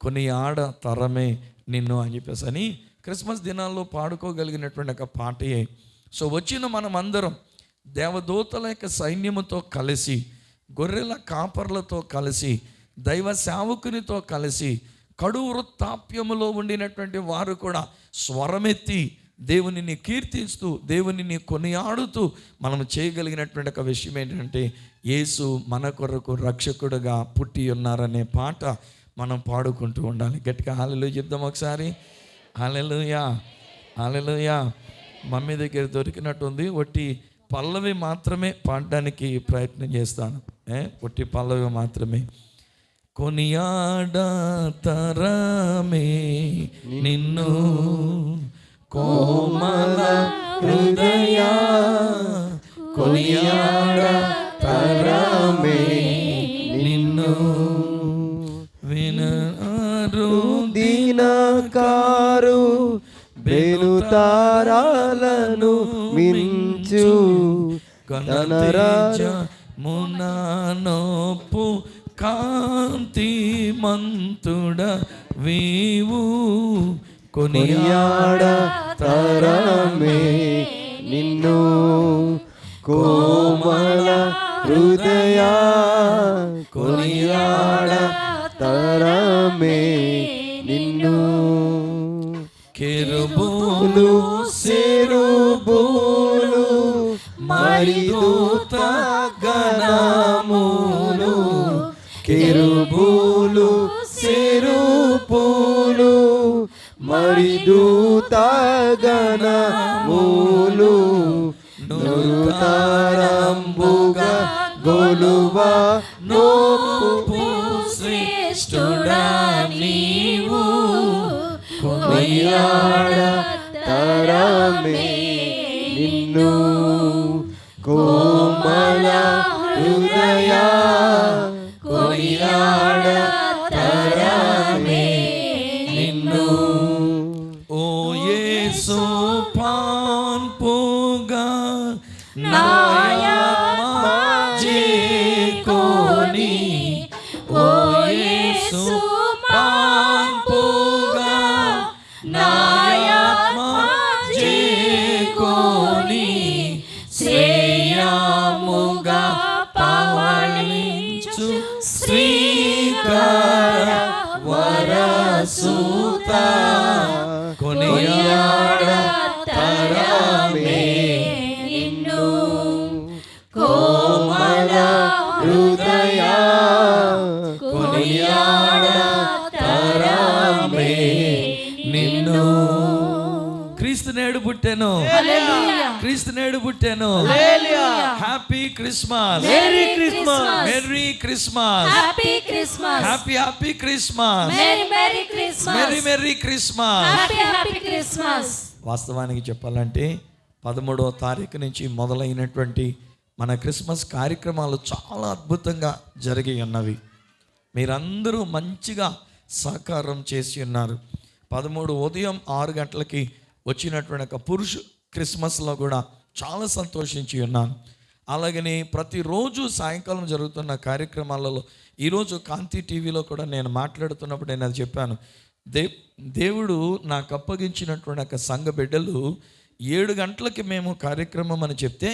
B: కొనియాడ తరమే నిన్ను అని చెప్పేసి అని క్రిస్మస్ దినాల్లో పాడుకోగలిగినటువంటి ఒక పాటయే. సో వచ్చిన మనం అందరం దేవదూతల యొక్క సైన్యముతో కలిసి, గొర్రెల కాపర్లతో కలిసి, దైవ సేవకునితో కలిసి, కడు వృత్తాప్యములో ఉండినటువంటి వారు కూడా స్వరమెత్తి దేవునిని కీర్తిస్తూ, దేవునిని కొనియాడుతూ మనం చేయగలిగినటువంటి ఒక విషయం ఏంటంటే యేసు మన కొరకు రక్షకుడుగా పుట్టి ఉన్నారనే పాట మనం పాడుకుంటూ ఉండాలి. గట్టిగా హల్లెలూయా చెప్దాం ఒకసారి. హల్లెలూయా, హల్లెలూయా. మమ్మీ దగ్గర దొరికినట్టుంది, ఒట్టి పల్లవి మాత్రమే పాడడానికి ప్రయత్నం చేస్తాను. ఒట్టి పల్లవి మాత్రమే. కొనియాడ తరమే నిన్ను కోమల హృదయ, కొనియాడ తరమే నిన్ను వినరు
C: దినకారు బేలుతారాలను మించు
B: గణరాజ ముననోపు కాంతి మంతుడ వీవు
C: కొనియాడ తరమే నిన్ను కోమల హృదయ, కొనియాడ తరమే నిన్ను.
B: కెరూబులు
C: సెరుబులు
B: మరిదూత గణములు,
C: కెరూబులు సెరుబులు మరిదూత గణములు, నృతారంబుగా గొలువ నోపు
A: శ్రేష్ఠుడా నీవు,
C: కొనియాడ తరమే నిన్ను కోమల హృదయ, కొనియాడ తరమే నిన్ను.
B: ఓ యేసు పాన్పుగా
A: నాయమ చేకొని, ఓ యేసు పాన్పుగా నాయమ చేకొని, శ్రేయముగా పవళించు శ్రీకర వరసుత,
B: కొనియాడ
A: తరమే నిన్ను
C: కోమల హృదయ,
B: కొనియాడ తరమే నిన్ను. క్రీస్తు నేడు పుట్టాను, క్రీస్తు నేడు పుట్టాను. Happy Christmas,
A: merry Christmas,
B: merry Christmas,
A: happy Christmas,
B: happy happy Christmas,
A: merry merry Christmas,
B: merry merry Christmas.
A: Happy happy Christmas.
B: వాస్తవానికి చెప్పాలంటే 13వ తారీఖు నుంచి మొదలైనటువంటి మన క్రిస్మస్ కార్యక్రమాలు చాలా అద్భుతంగా జరిగి ఉన్నవి. మీరందరూ మంచిగా సహకారం చేసి ఉన్నారు. 13 ఉదయం 6 గంటలకి వచ్చినటువంటి ఒక పురుషు క్రిస్మస్లో కూడా చాలా సంతోషించి ఉన్నాను. అలాగని ప్రతిరోజు సాయంకాలం జరుగుతున్న కార్యక్రమాలలో ఈరోజు కాంతి టీవీలో కూడా నేను మాట్లాడుతున్నప్పుడు నేను అది చెప్పాను. దేవుడు నాకు అప్పగించినటువంటి ఒక సంఘ బిడ్డలు 7 గంటలకి మేము కార్యక్రమం అని చెప్తే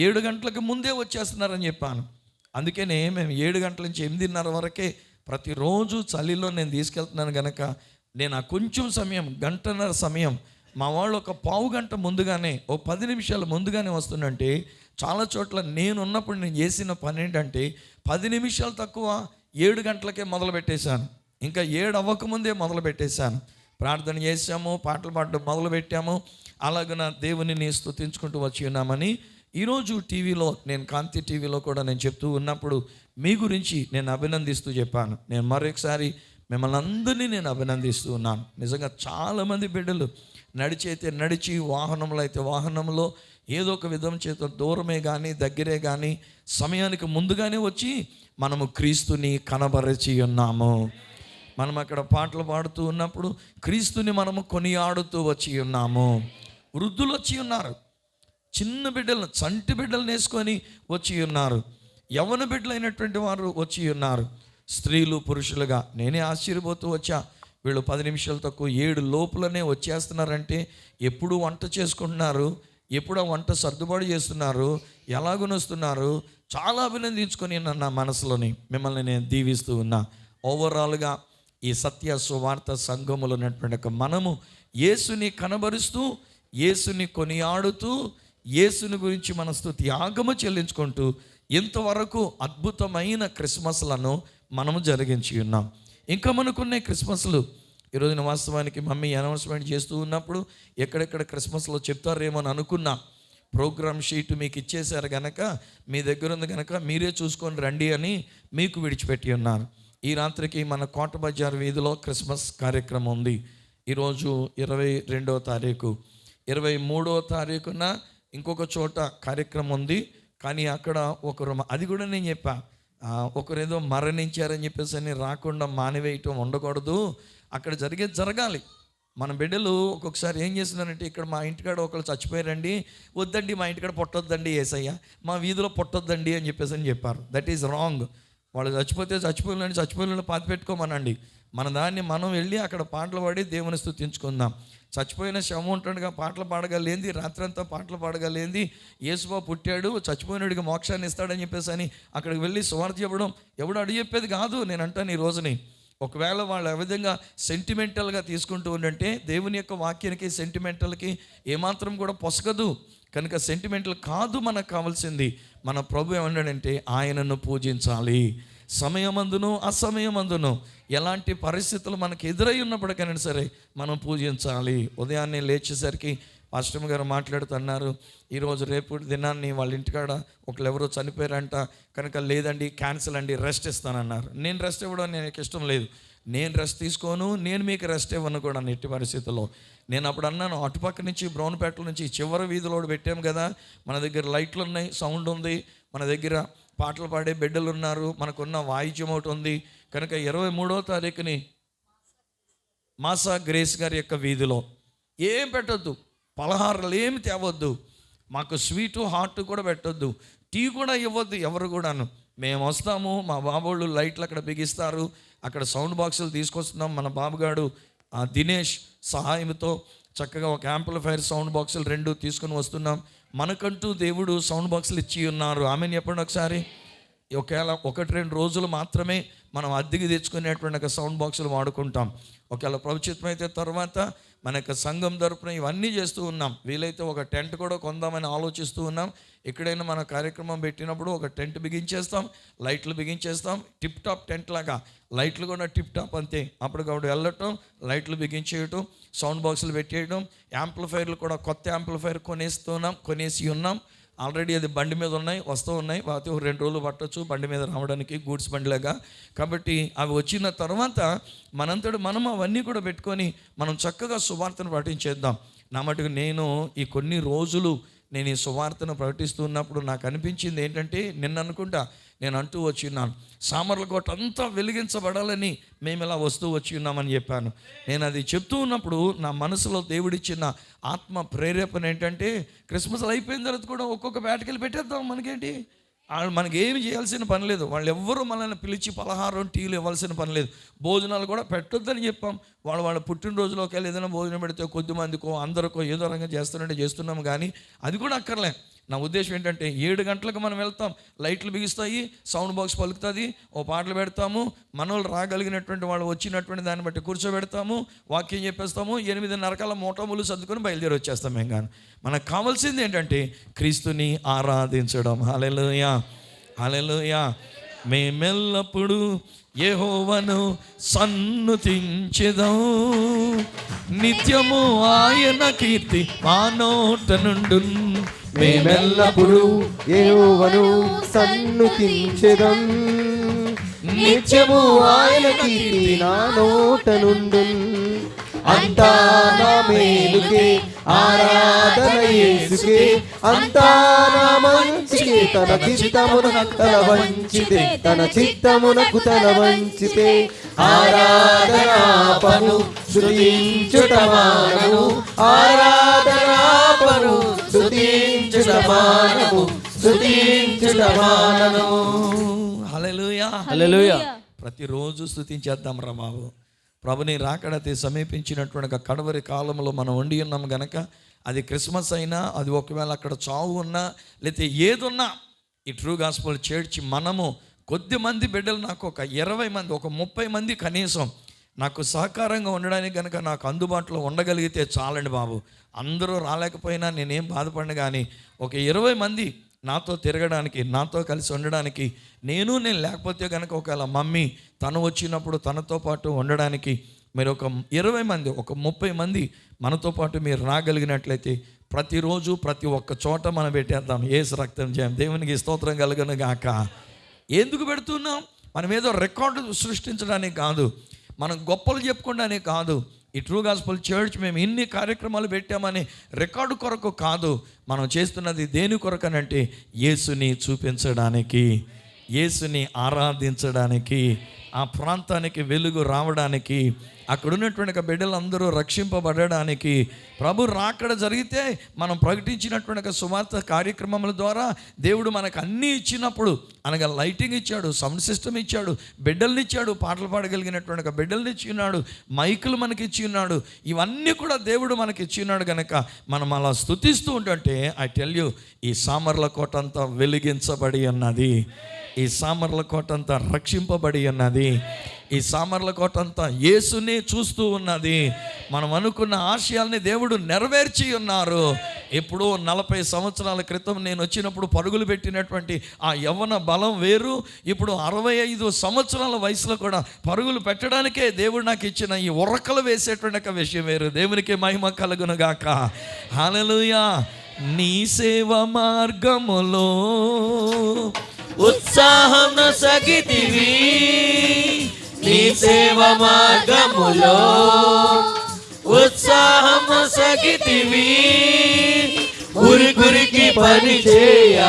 B: 7 గంటలకు ముందే వచ్చేస్తున్నారని చెప్పాను. అందుకనే మేము 7 గంటల నుంచి 8:30 వరకే ప్రతిరోజు చలిలో నేను తీసుకెళ్తున్నాను కనుక నేను ఆ కొంచెం సమయం, గంటన్నర సమయం మా వాళ్ళు ఒక పావు గంట ముందుగానే, ఓ 10 నిమిషాలు ముందుగానే వస్తుందంటే చాలా చోట్ల నేను ఉన్నప్పుడు నేను చేసిన పని ఏంటంటే 10 నిమిషాలు తక్కువ 7 గంటలకే మొదలు పెట్టేశాను. ఇంకా 7 అవ్వకముందే మొదలు పెట్టేశాను. ప్రార్థన చేసాము, పాటలు పాడడం మొదలు పెట్టాము. అలాగన దేవునిని స్తుతించుకుంటూ వచ్చి ఉన్నామని ఈరోజు టీవీలో, నేను కాంతి టీవీలో కూడా నేను చెప్తూ ఉన్నప్పుడు మీ గురించి నేను అభినందిస్తూ చెప్పాను. నేను మరొకసారి మిమ్మల్ని అందరినీ నేను అభినందిస్తూ ఉన్నాను. నిజంగా చాలామంది బిడ్డలు నడిచి అయితే నడిచి, వాహనంలో అయితే వాహనంలో, ఏదో ఒక విధం చేత దూరమే కానీ దగ్గరే కానీ సమయానికి ముందుగానే వచ్చి మనము క్రీస్తుని కనబరచి ఉన్నాము. మనం అక్కడ పాటలు పాడుతూ ఉన్నప్పుడు క్రీస్తుని మనము కొనియాడుతూ వచ్చి ఉన్నాము. వృద్ధులు వచ్చి ఉన్నారు, చిన్న బిడ్డలను, చంటి బిడ్డలను వేసుకొని వచ్చి ఉన్నారు, యవ్వన బిడ్డలైనటువంటి వారు వచ్చి ఉన్నారు, స్త్రీలు పురుషులుగా. నేనే ఆశ్చర్యపోతూ వచ్చా, వీళ్ళు 10 నిమిషాలు తక్కువ 7 లోపులనే వచ్చేస్తున్నారంటే ఎప్పుడు వంట చేసుకుంటున్నారు, ఎప్పుడు ఆ వంట సర్దుబాటు చేస్తున్నారు, ఎలాగొనొస్తున్నారు, చాలా అభినందించుకొని నా మనసులోని మిమ్మల్ని నేను దీవిస్తూ ఉన్నా. ఓవరాల్గా ఈ సత్య సువార్త సంఘములో ఉన్నటువంటి మనము యేసుని కనబరుస్తూ, యేసుని కొనియాడుతూ, యేసుని గురించి మన స్తుతి యాగము చెల్లించుకుంటూ ఇంతవరకు అద్భుతమైన క్రిస్మస్లను మనము జరిగించి ఉన్నాం. ఇంకా మనకున్న క్రిస్మస్లు ఈరోజున వాస్తవానికి మమ్మీ అనౌన్స్మెంట్ చేస్తూ ఉన్నప్పుడు ఎక్కడెక్కడ క్రిస్మస్లో చెప్తారేమో అని అనుకున్నా. ప్రోగ్రామ్ షీట్ మీకు ఇచ్చేశారు కనుక, మీ దగ్గర ఉంది కనుక మీరే చూసుకొని రండి అని మీకు విడిచిపెట్టి ఉన్నాను. ఈ రాత్రికి మన కోట బజార్ వీధిలో క్రిస్మస్ కార్యక్రమం ఉంది. ఈరోజు 22వ తారీఖు, 23వ తారీఖున ఇంకొక చోట కార్యక్రమం ఉంది. కానీ అక్కడ ఒకరు, అది కూడా నేను చెప్పా, ఒకరేదో మరణించారని చెప్పేసి అని రాకుండా మానివేయటం ఉండకూడదు, అక్కడ జరగాలి. మన బిడ్డలు ఒక్కొక్కసారి ఏం చేస్తున్నారంటే, ఇక్కడ మా ఇంటికాడ ఒకళ్ళు చచ్చిపోయారండి, వద్దండి మా ఇంటికాడ పొట్టొద్దండి యేసయ్య, మా వీధిలో పొట్టొద్దండి అని చెప్పేసి అని చెప్పారు. That is wrong. వాళ్ళు చచ్చిపోయిన పాతి పెట్టుకోమనండి. మన దాన్ని మనం వెళ్ళి అక్కడ పాటలు పాడి దేవుని స్తుతించుకుందాం. చచ్చిపోయిన శవం ఉంటాడుగా, పాటలు పాడగలేంది, రాత్రంతా పాటలు పాడగలేంది, యేసుబాబు పుట్టాడు, చచ్చిపోయినడికి మోక్షాన్ని ఇస్తాడని చెప్పేసి అని అక్కడికి వెళ్ళి సువార్త చెప్పడం ఎవడు అడిగి చెప్పేది కాదు. నేను అంటాను ఈ రోజుని, ఒకవేళ వాళ్ళు ఏ విధంగా సెంటిమెంటల్గా తీసుకుంటూ ఉండంటే దేవుని యొక్క వాక్యానికి సెంటిమెంటల్కి ఏమాత్రం కూడా పొసగదు. కనుక సెంటిమెంటల్ కాదు మనకు కావాల్సింది. మన ప్రభు ఏమన్నాడంటే ఆయనను పూజించాలి. సమయమందును అసమయమందును ఎలాంటి పరిస్థితులు మనకు ఎదురై ఉన్నప్పటికైనా సరే మనం పూజించాలి. ఉదయాన్నే లేచేసరికి పాస్టర్ గారు మాట్లాడుతున్నారు, ఈరోజు రేపు దినాన్ని వాళ్ళ ఇంటికాడ ఒకళ్ళు ఎవరో చనిపోయారంట కనుక లేదండి క్యాన్సిల్ అండి, రెస్ట్ ఇస్తానన్నారు. నేను రెస్ట్ ఇవ్వడం నాకు ఇష్టం లేదు, నేను రెస్ట్ తీసుకోను, నేను మీకు రెస్ట్ ఇవ్వను కూడా ఎట్టి పరిస్థితుల్లో. నేను అప్పుడు అన్నాను, అటుపక్క నుంచి బ్రౌన్పేటల నుంచి చివరి వీధిలో పెట్టాము కదా, మన దగ్గర లైట్లు ఉన్నాయి, సౌండ్ ఉంది, మన దగ్గర పాటలు పాడే బిడ్డలు ఉన్నారు, మనకున్న వాయిద్యం ఒకటి ఉంది కనుక 23వ తారీఖుని మాసా గ్రేస్ గారి యొక్క వీధిలో ఏం పెట్టొద్దు, పలహారాలు ఏమి తేవద్దు, మాకు స్వీటు హాట్ కూడా పెట్టొద్దు, టీ కూడా ఇవ్వద్దు ఎవరు కూడాను. మేము వస్తాము, మా బాబోళ్ళు లైట్లు అక్కడ బిగిస్తారు, అక్కడ సౌండ్ బాక్సులు తీసుకొస్తున్నాం. మన బాబుగాడు దినేష్ సహాయంతో చక్కగా ఒక యాంప్లిఫైర్ సౌండ్ బాక్సులు 2 తీసుకుని వస్తున్నాం. మనకంటూ దేవుడు సౌండ్ బాక్సులు ఇచ్చి ఉన్నారు. ఆమెను చెప్పండి ఒకసారి. ఒకవేళ 1-2 రోజులు మాత్రమే మనం అద్దెకి తెచ్చుకునేటువంటి ఒక సౌండ్ బాక్సులు వాడుకుంటాం. ఒకవేళ ప్రభుత్వం అయితే తర్వాత మన యొక్క సంఘం తరపున ఇవన్నీ చేస్తూ ఉన్నాం. వీలైతే ఒక టెంట్ కూడా కొందామని ఆలోచిస్తూ ఉన్నాం. ఎక్కడైనా మన కార్యక్రమం పెట్టినప్పుడు ఒక టెంట్ బిగించేస్తాం, లైట్లు బిగించేస్తాం, టిప్ టాప్ టెంట్ లాగా, లైట్లు కూడా టిప్ టాప్ అంతే. అప్పటికప్పుడు వెళ్ళటం, లైట్లు బిగించేయటం, సౌండ్ బాక్సులు పెట్టేయడం, యాంప్లిఫైర్లు కూడా కొత్త యాంప్లిఫైర్ కొనేసి ఉన్నాం. ఆల్రెడీ అది బండి మీద వస్తూ ఉన్నాయి. వాటి 2 రోజులు పట్టొచ్చు బండి మీద రావడానికి, గూడ్స్ బండిలాగా. కాబట్టి అవి వచ్చిన తర్వాత మనంతటి మనం అవన్నీ కూడా పెట్టుకొని మనం చక్కగా సువార్తను ప్రకటించేద్దాం. నా మటుకు నేను ఈ కొన్ని రోజులు నేను ఈ సువార్తను ప్రకటిస్తున్నప్పుడు నాకు అనిపించింది ఏంటంటే, నిన్న అనుకుంటా నేను అంటూ వచ్చి ఉన్నాను, సామర్లకోట అంతా వెలిగించబడాలని మేము ఇలా వస్తూ వచ్చి ఉన్నామని చెప్పాను. నేను అది చెప్తూ ఉన్నప్పుడు నా మనసులో దేవుడిచ్చిన ఆత్మ ప్రేరేపణ ఏంటంటే, క్రిస్మస్ అయిపోయిన తర్వాత కూడా ఒక్కొక్క వేటకెళ్ళి పెట్టేద్దాం, మనకేంటి, మనకి ఏమి చేయాల్సిన పని లేదు. వాళ్ళు ఎవ్వరూ మనల్ని పిలిచి పలహారం టీలు ఇవ్వాల్సిన పని లేదు. భోజనాలు కూడా పెట్టొద్దని చెప్పాం. వాళ్ళ పుట్టినరోజులోకి వెళ్ళి ఏదైనా భోజనం పెడితే కొద్ది మందికో అందరికో ఏదో రకంగా చేస్తున్నాము, కానీ అది కూడా అక్కర్లే. నా ఉద్దేశం ఏంటంటే 7 గంటలకు మనం వెళ్తాం, లైట్లు బిగిస్తాయి, సౌండ్ బాక్స్ పలుకుతుంది, ఓ పాటలు పెడతాము, మనోళ్ళు రాగలిగినటువంటి వాళ్ళు వచ్చినటువంటి దాన్ని బట్టి కూర్చోబెడతాము, వాక్యం చెప్పేస్తాము, 8:30 మోటములు సర్దుకొని బయలుదేరి వచ్చేస్తాం. ఏం కానీ మనకు కావాల్సింది ఏంటంటే క్రీస్తుని ఆరాధించడం. హల్లెలూయా, హల్లెలూయా. మేమెల్లప్పుడు యెహోవాను సన్నుతించెదం, నిత్యము ఆయన కీర్తి మా నోట నుండు.
C: మేమెల్లప్పుడు యెహోవాను సన్నుతించెదం, నిత్యము ఆయన కీర్తి నా నోట నుండున్. అంతా నా మేలుకే ఆరాధన యేసుకే, అంతా నా మంచికే, తన చిత్తమునకు తల వంచితే, తన చిత్తమునకు తల వంచితే. ఆరాధనాపను స్తుతించుట మానము, ఆరాధనాపను స్తుతించుట మానము, స్తుతించుట మానము.
B: హల్లెలూయా,
C: హల్లెలూయా.
B: ప్రతిరోజు స్తుతించేద్దాం రా బాబు. ప్రభుని రాకడతి సమీపించినటువంటి కడవరి కాలంలో మనం ఉండి ఉన్నాం గనక, అది క్రిస్మస్ అయినా, అది ఒకవేళ అక్కడ చావు ఉన్నా, లేకపోతే ఏదున్నా, ఈ ట్రూ గాస్పల్ చర్చ్ మనము కొద్ది మంది బిడ్డలు, నాకు ఒక 20 మంది, ఒక 30 మంది కనీసం నాకు సహకారంగా ఉండడానికి కనుక నాకు అందుబాటులో ఉండగలిగితే చాలండి బాబు. అందరూ రాలేకపోయినా నేనేం బాధపడను, కానీ ఒక 20 మంది నాతో తిరగడానికి, నాతో కలిసి ఉండడానికి, నేను లేకపోతే కనుక ఒకవేళ మమ్మీ తను వచ్చినప్పుడు తనతో పాటు ఉండడానికి మీరు ఒక 20 మంది, ఒక 30 మంది మనతో పాటు మీరు రాగలిగినట్లయితే ప్రతిరోజు ప్రతి ఒక్క చోట మనం పెట్టేద్దాం. యేసు రక్తం జయం. దేవునికి స్తోత్రం కలుగును గాక. ఎందుకు పెడుతున్నాం? మనం ఏదో రికార్డు సృష్టించడానికి కాదు, మనం గొప్పలు చెప్పుకోవడానికి కాదు. ఈ ట్రూ గాస్పల్ చర్చ్ మేము ఇన్ని కార్యక్రమాలు పెట్టామని రికార్డు కొరకు కాదు. మనం చేస్తున్నది దేని కొరకనంటే యేసుని చూపించడానికి, యేసుని ఆరాధించడానికి, ఆ ప్రాంతానికి వెలుగు రావడానికి, అక్కడ ఉన్నటువంటి బిడ్డలందరూ రక్షింపబడడానికి. ప్రభు రాకడ జరిగితే మనం ప్రకటించినటువంటి సువార్త కార్యక్రమముల ద్వారా దేవుడు మనకు అన్నీ ఇచ్చినప్పుడు, అనగా లైటింగ్ ఇచ్చాడు, సౌండ్ సిస్టమ్ ఇచ్చాడు, బిడ్డల్ని ఇచ్చాడు, పాటలు పాడగలిగినటువంటి బిడ్డల్ని ఇచ్చి ఉన్నాడు, మైకులు మనకి ఇచ్చి ఉన్నాడు, ఇవన్నీ కూడా దేవుడు మనకి ఇచ్చి ఉన్నాడు కనుక మనం అలా స్తుతిస్తూ ఉంటుంటే, ఐ టెల్ యూ, ఈ సామర్లకోట అంతా వెలిగించబడి ఉన్నది, ఈ సామర్లకోట అంతా రక్షింపబడి ఉన్నది, ఈ సామర్లకోట అంతా యేసునే చూస్తూ ఉన్నది. మనం అనుకున్న ఆశయాల్ని దేవుడు నెరవేర్చి ఉన్నారు. ఎప్పుడో 40 సంవత్సరాల క్రితం నేను వచ్చినప్పుడు పరుగులు పెట్టినటువంటి ఆ యవ్వన బలం వేరు, ఇప్పుడు 65 సంవత్సరాల వయసులో కూడా పరుగులు పెట్టడానికే దేవుడు నాకు ఇచ్చిన ఈ ఉరకలు వేసేటువంటి విషయం వేరు. దేవునికి మహిమ కలుగును గాక. హల్లెలూయా. నీ సేవ మార్గములో
C: ఉత్సాహం సగితివి, నీ సేవ మార్గములో ఉత్సాహం సగితివి. గురికి పని చేయ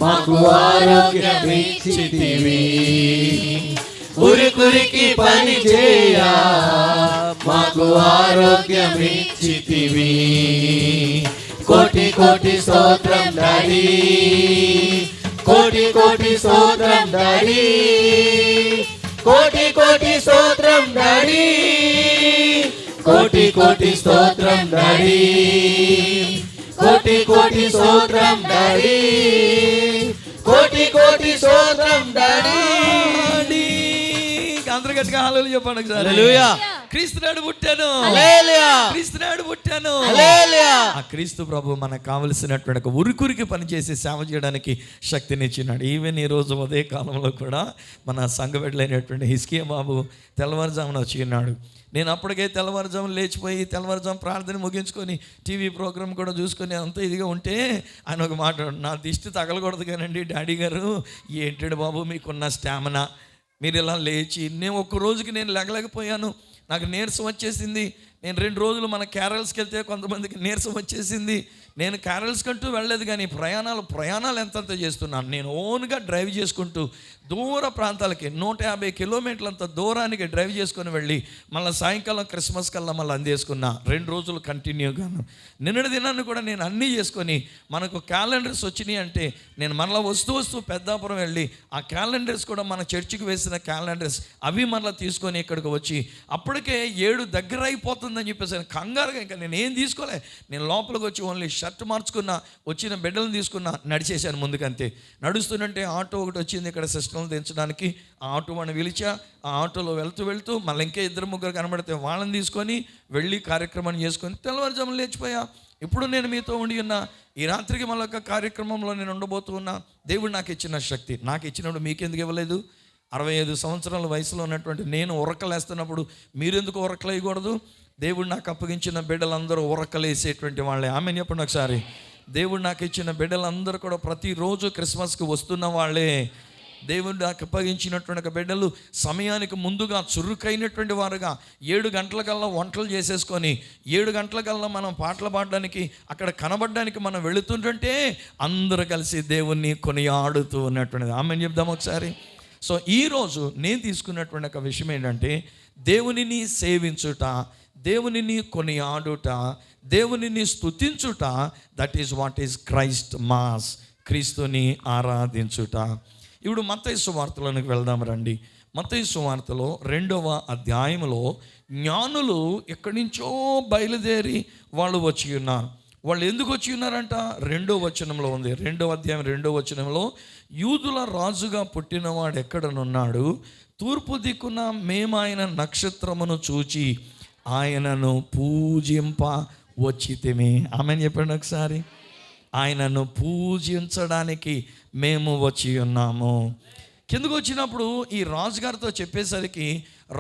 C: మాకు ఆరోగ్యం ఇచ్చితివి, గురికి పని చేయ మాకు ఆరోగ్యం ఇచ్చితివి. కోటి కోటి స్తోత్రం డాడీ, కోటి కోటి స్తోత్రం డాడీ, కోటి కోటి స్తోత్రం డాడీ, కోటి కోటి స్తోత్రం డాడీ, కోటి కోటి స్తోత్రం డాడీ, కోటి కోటి స్తోత్రం డాడీ.
B: అందరూ గట్టిగా హల్లెలూయా చెప్పండి ఒకసారి.
C: హల్లెలూయా.
B: క్రీస్తునాడు పుట్టాను,
C: హల్లెలూయా.
B: క్రీస్తునాడు పుట్టాను,
C: హల్లెలూయా.
B: ఆ క్రీస్తు ప్రభు మనకు కావలసినటువంటి ఉరికి పనిచేసి సేవ చేయడానికి శక్తినిచ్చినాడు. ఈవెన్ ఈరోజు ఉదయ కాలంలో కూడా మన సంఘ బిడ్డలైనటువంటి హిస్కియా బాబు తెల్లవారుజామున వచ్చి ఉన్నాడు. నేను అప్పటికే తెల్లవారుజామున లేచిపోయి తెల్లవారుజాము ప్రార్థన ముగించుకొని టీవీ ప్రోగ్రామ్ కూడా చూసుకొని అంత ఇదిగా ఉంటే ఆయన ఒక మాట, నా దిష్టి తగలకూడదు కానండి డాడీ గారు, ఏంటాడు బాబు మీకున్న స్టామినా, మీరు ఇలా లేచి, నేను ఒక్క రోజుకి నేను లేగలేకపోయాను, నాకు నీరసం వచ్చేసింది, నేను 2 రోజులు మన క్యారల్స్కి వెళ్తే కొంతమందికి నీరసం వచ్చేసింది. నేను క్యారల్స్ కంటూ వెళ్ళలేదు, కానీ ప్రయాణాలు ఎంతంత చేస్తున్నాను. నేను ఓన్గా డ్రైవ్ చేసుకుంటూ దూర ప్రాంతాలకి 150 కిలోమీటర్లంత దూరానికి డ్రైవ్ చేసుకొని వెళ్ళి మళ్ళీ సాయంకాలం క్రిస్మస్ కల్లా మళ్ళీ అందేసుకున్నా. 2 రోజులు కంటిన్యూగాను. నిన్నటి దినాన్ని కూడా నేను అన్నీ చేసుకొని, మనకు క్యాలెండర్స్ వచ్చినాయి అంటే నేను మళ్ళీ వస్తూ పెద్దాపురం వెళ్ళి ఆ క్యాలెండర్స్ కూడా మన చర్చికి వేసిన క్యాలెండర్స్ అవి మళ్ళీ తీసుకొని ఇక్కడికి వచ్చి అప్పటికే 7 దగ్గర అయిపోతుందని చెప్పేసి కంగారుగా ఇంకా నేను ఏం తీసుకోలే. నేను లోపలికి వచ్చి ఓన్లీ షర్ట్ మార్చుకున్నా, వచ్చిన బిడ్డలను తీసుకున్నా, నడిచేశాను ముందుకంతే. నడుస్తుంటే ఆటో ఒకటి వచ్చింది ఇక్కడ సిస్టంలు దించడానికి. ఆ ఆటో వాడిని పిలిచా. ఆ ఆటోలో వెళ్తూ మళ్ళీ ఇంకా 2-3 కనబడితే వాళ్ళని తీసుకొని వెళ్ళి కార్యక్రమాన్ని చేసుకొని తెల్లవారుజామున లేచిపోయా. ఇప్పుడు నేను మీతో ఉండి ఉన్నా. ఈ రాత్రికి మళ్ళీ ఒక కార్యక్రమంలో నేను ఉండబోతూ ఉన్నా. దేవుడు నాకు ఇచ్చిన శక్తి నాకు ఇచ్చినప్పుడు మీకెందుకు ఇవ్వలేదు? 65 సంవత్సరాల వయసులో ఉన్నటువంటి నేను ఉరకలేస్తున్నప్పుడు మీరెందుకు ఉరకలేయకూడదు? దేవుడు నాకు అప్పగించిన బిడ్డలందరూ ఉరకలేసేటువంటి వాళ్ళే. ఆమె చెప్పండి ఒకసారి. దేవుడు నాకు ఇచ్చిన బిడ్డలందరూ కూడా ప్రతిరోజు క్రిస్మస్కి వస్తున్న వాళ్ళే. దేవుడు నాకు అప్పగించినటువంటి బిడ్డలు సమయానికి ముందుగా చురుకైనటువంటి వారుగా 7 గంటలకల్లా వంటలు చేసేసుకొని 7 గంటలకల్లా మనం పాటలు పాడడానికి అక్కడ కనబడడానికి మనం వెళుతుంటే అందరూ కలిసి దేవుణ్ణి కొనియాడుతూ ఉన్నటువంటిది. ఆమె చెప్దాం ఒకసారి. సో ఈరోజు నేను తీసుకున్నటువంటి ఒక విషయం ఏంటంటే, దేవునిని సేవించుట, దేవునిని కొనియాడుట, దేవునిని స్తుతించుట, that is what is Christmas, క్రీస్తుని ఆరాధించుట. ఇప్పుడు మత్తయి సువార్తలోనికి వెళ్దాం రండి. మత్తయి సువార్తలో 2వ అధ్యాయంలో జ్ఞానులు ఎక్కడి నుంచో బయలుదేరి వాళ్ళు వచ్చి ఉన్నారు. వాళ్ళు ఎందుకు వచ్చి ఉన్నారంట? 2వ వచనంలో ఉంది. 2వ అధ్యాయం 2వ వచనంలో, యూదుల రాజుగా పుట్టినవాడు ఎక్కడనున్నాడు? తూర్పు దిక్కున మేము ఆయన నక్షత్రమును చూచి ఆయనను పూజింప వచ్చితిమి. ఆమెను చెప్పండి ఒకసారి. ఆయనను పూజించడానికి మేము వచ్చి ఉన్నాము. కిందకు వచ్చినప్పుడు ఈ రాజుగారితో చెప్పేసరికి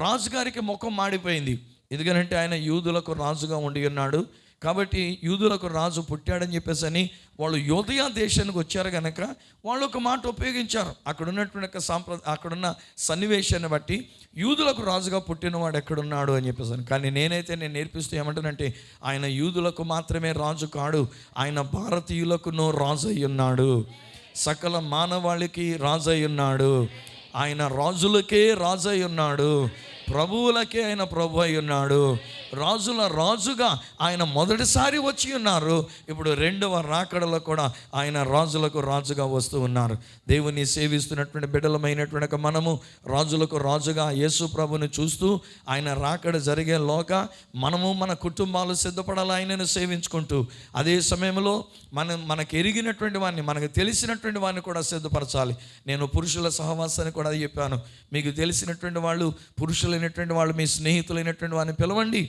B: రాజుగారికి ముఖం మాడిపోయింది. ఎందుకంటే ఆయన యూదులకు రాజుగా ఉండి ఉన్నాడు కాబట్టి యూదులకు రాజు పుట్టాడని చెప్పేసి అని వాళ్ళు యోదయ దేశానికి వచ్చారు కనుక వాళ్ళు ఒక మాట ఉపయోగించారు. అక్కడ ఉన్నటువంటి అక్కడున్న సన్నివేశాన్ని బట్టి యూదులకు రాజుగా పుట్టినవాడు ఎక్కడున్నాడు అని చెప్పేసి. కానీ నేను నేర్పిస్తూ ఏమంటానంటే, ఆయన యూదులకు మాత్రమే రాజు కాడు, ఆయన భారతీయులకును రాజు అయి ఉన్నాడు, సకల మానవాళికి రాజు అయి ఉన్నాడు, ఆయన రాజులకే రాజు అయి ఉన్నాడు, ప్రభువులకే ఆయన ప్రభు అయి ఉన్నాడు, రాజుల రాజుగా ఆయన మొదటిసారి వచ్చి ఉన్నారు. ఇప్పుడు 2వ రాకడలో కూడా ఆయన రాజులకు రాజుగా వస్తూ ఉన్నారు. దేవుని సేవిస్తున్నటువంటి బిడ్డలమైనటువంటి మనము రాజులకు రాజుగా యేసు ప్రభుని చూస్తూ ఆయన రాకడ జరిగేలోగా మనము మన కుటుంబాలు సిద్ధపడాలి ఆయనను సేవించుకుంటూ. అదే సమయంలో మనకు ఎరిగినటువంటి వాడిని, మనకు తెలిసినటువంటి వాడిని కూడా సిద్ధపరచాలి. నేను పురుషుల సహవాసాన్ని కూడా అది చెప్పాను. మీకు తెలిసినటువంటి వాళ్ళు, పురుషులైనటువంటి వాళ్ళు, మీ స్నేహితులైనటువంటి వారిని పిలవండి.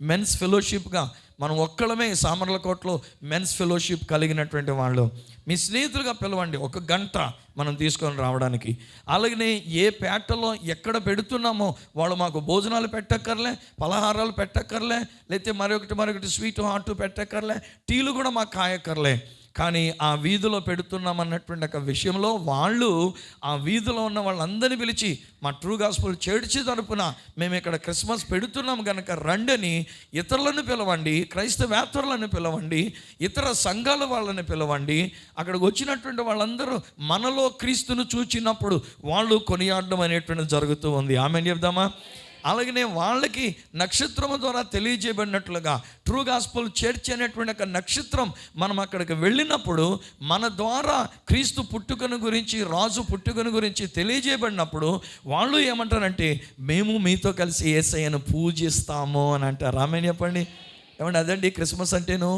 B: మెన్స్ ఫెలోషిప్గా మనం ఒక్కళ్ళమే సామర్లకోటలో మెన్స్ ఫెలోషిప్ కలిగినటువంటి వాళ్ళు మీ స్నేహితులుగా పిలవండి. 1 గంట మనం తీసుకొని రావడానికి. అలాగనే ఏ పేటలో ఎక్కడ పెడుతున్నామో వాళ్ళు మాకు భోజనాలు పెట్టక్కర్లే, పలహారాలు పెట్టక్కర్లే, లేకపోతే మరొకటి స్వీట్ హాట్ పెట్టక్కర్లే, టీలు కూడా మాకు కాయక్కర్లే. కానీ ఆ వీధిలో పెడుతున్నామన్నటువంటి ఒక విషయంలో వాళ్ళు ఆ వీధిలో ఉన్న వాళ్ళందరినీ పిలిచి మా ట్రూ గాస్పుల్ చర్చి తరపున మేము ఇక్కడ క్రిస్మస్ పెడుతున్నాం కనుక రండని ఇతరులను పిలవండి, క్రైస్తవేతరులను పిలవండి, ఇతర సంఘాల వాళ్ళని పిలవండి. అక్కడికి వచ్చినటువంటి వాళ్ళందరూ మనలో క్రీస్తును చూచినప్పుడు వాళ్ళు కొనియాడడం అనేటువంటిది జరుగుతూ ఉంది. ఆమె చెప్దామా? అలాగనే వాళ్ళకి నక్షత్రము ద్వారా తెలియజేయబడినట్లుగా ట్రూ గాస్పుల్ చర్చ్ అనేటువంటి ఒక నక్షత్రం మనం అక్కడికి వెళ్ళినప్పుడు మన ద్వారా క్రీస్తు పుట్టుకను గురించి, రాజు పుట్టుకను గురించి తెలియజేయబడినప్పుడు వాళ్ళు ఏమంటారంటే, మేము మీతో కలిసి యేసయ్యను పూజిస్తాము అని అంటారు. ఆమె చెప్పండి. ఏమంటే అదండి క్రిస్మస్ అంటేను.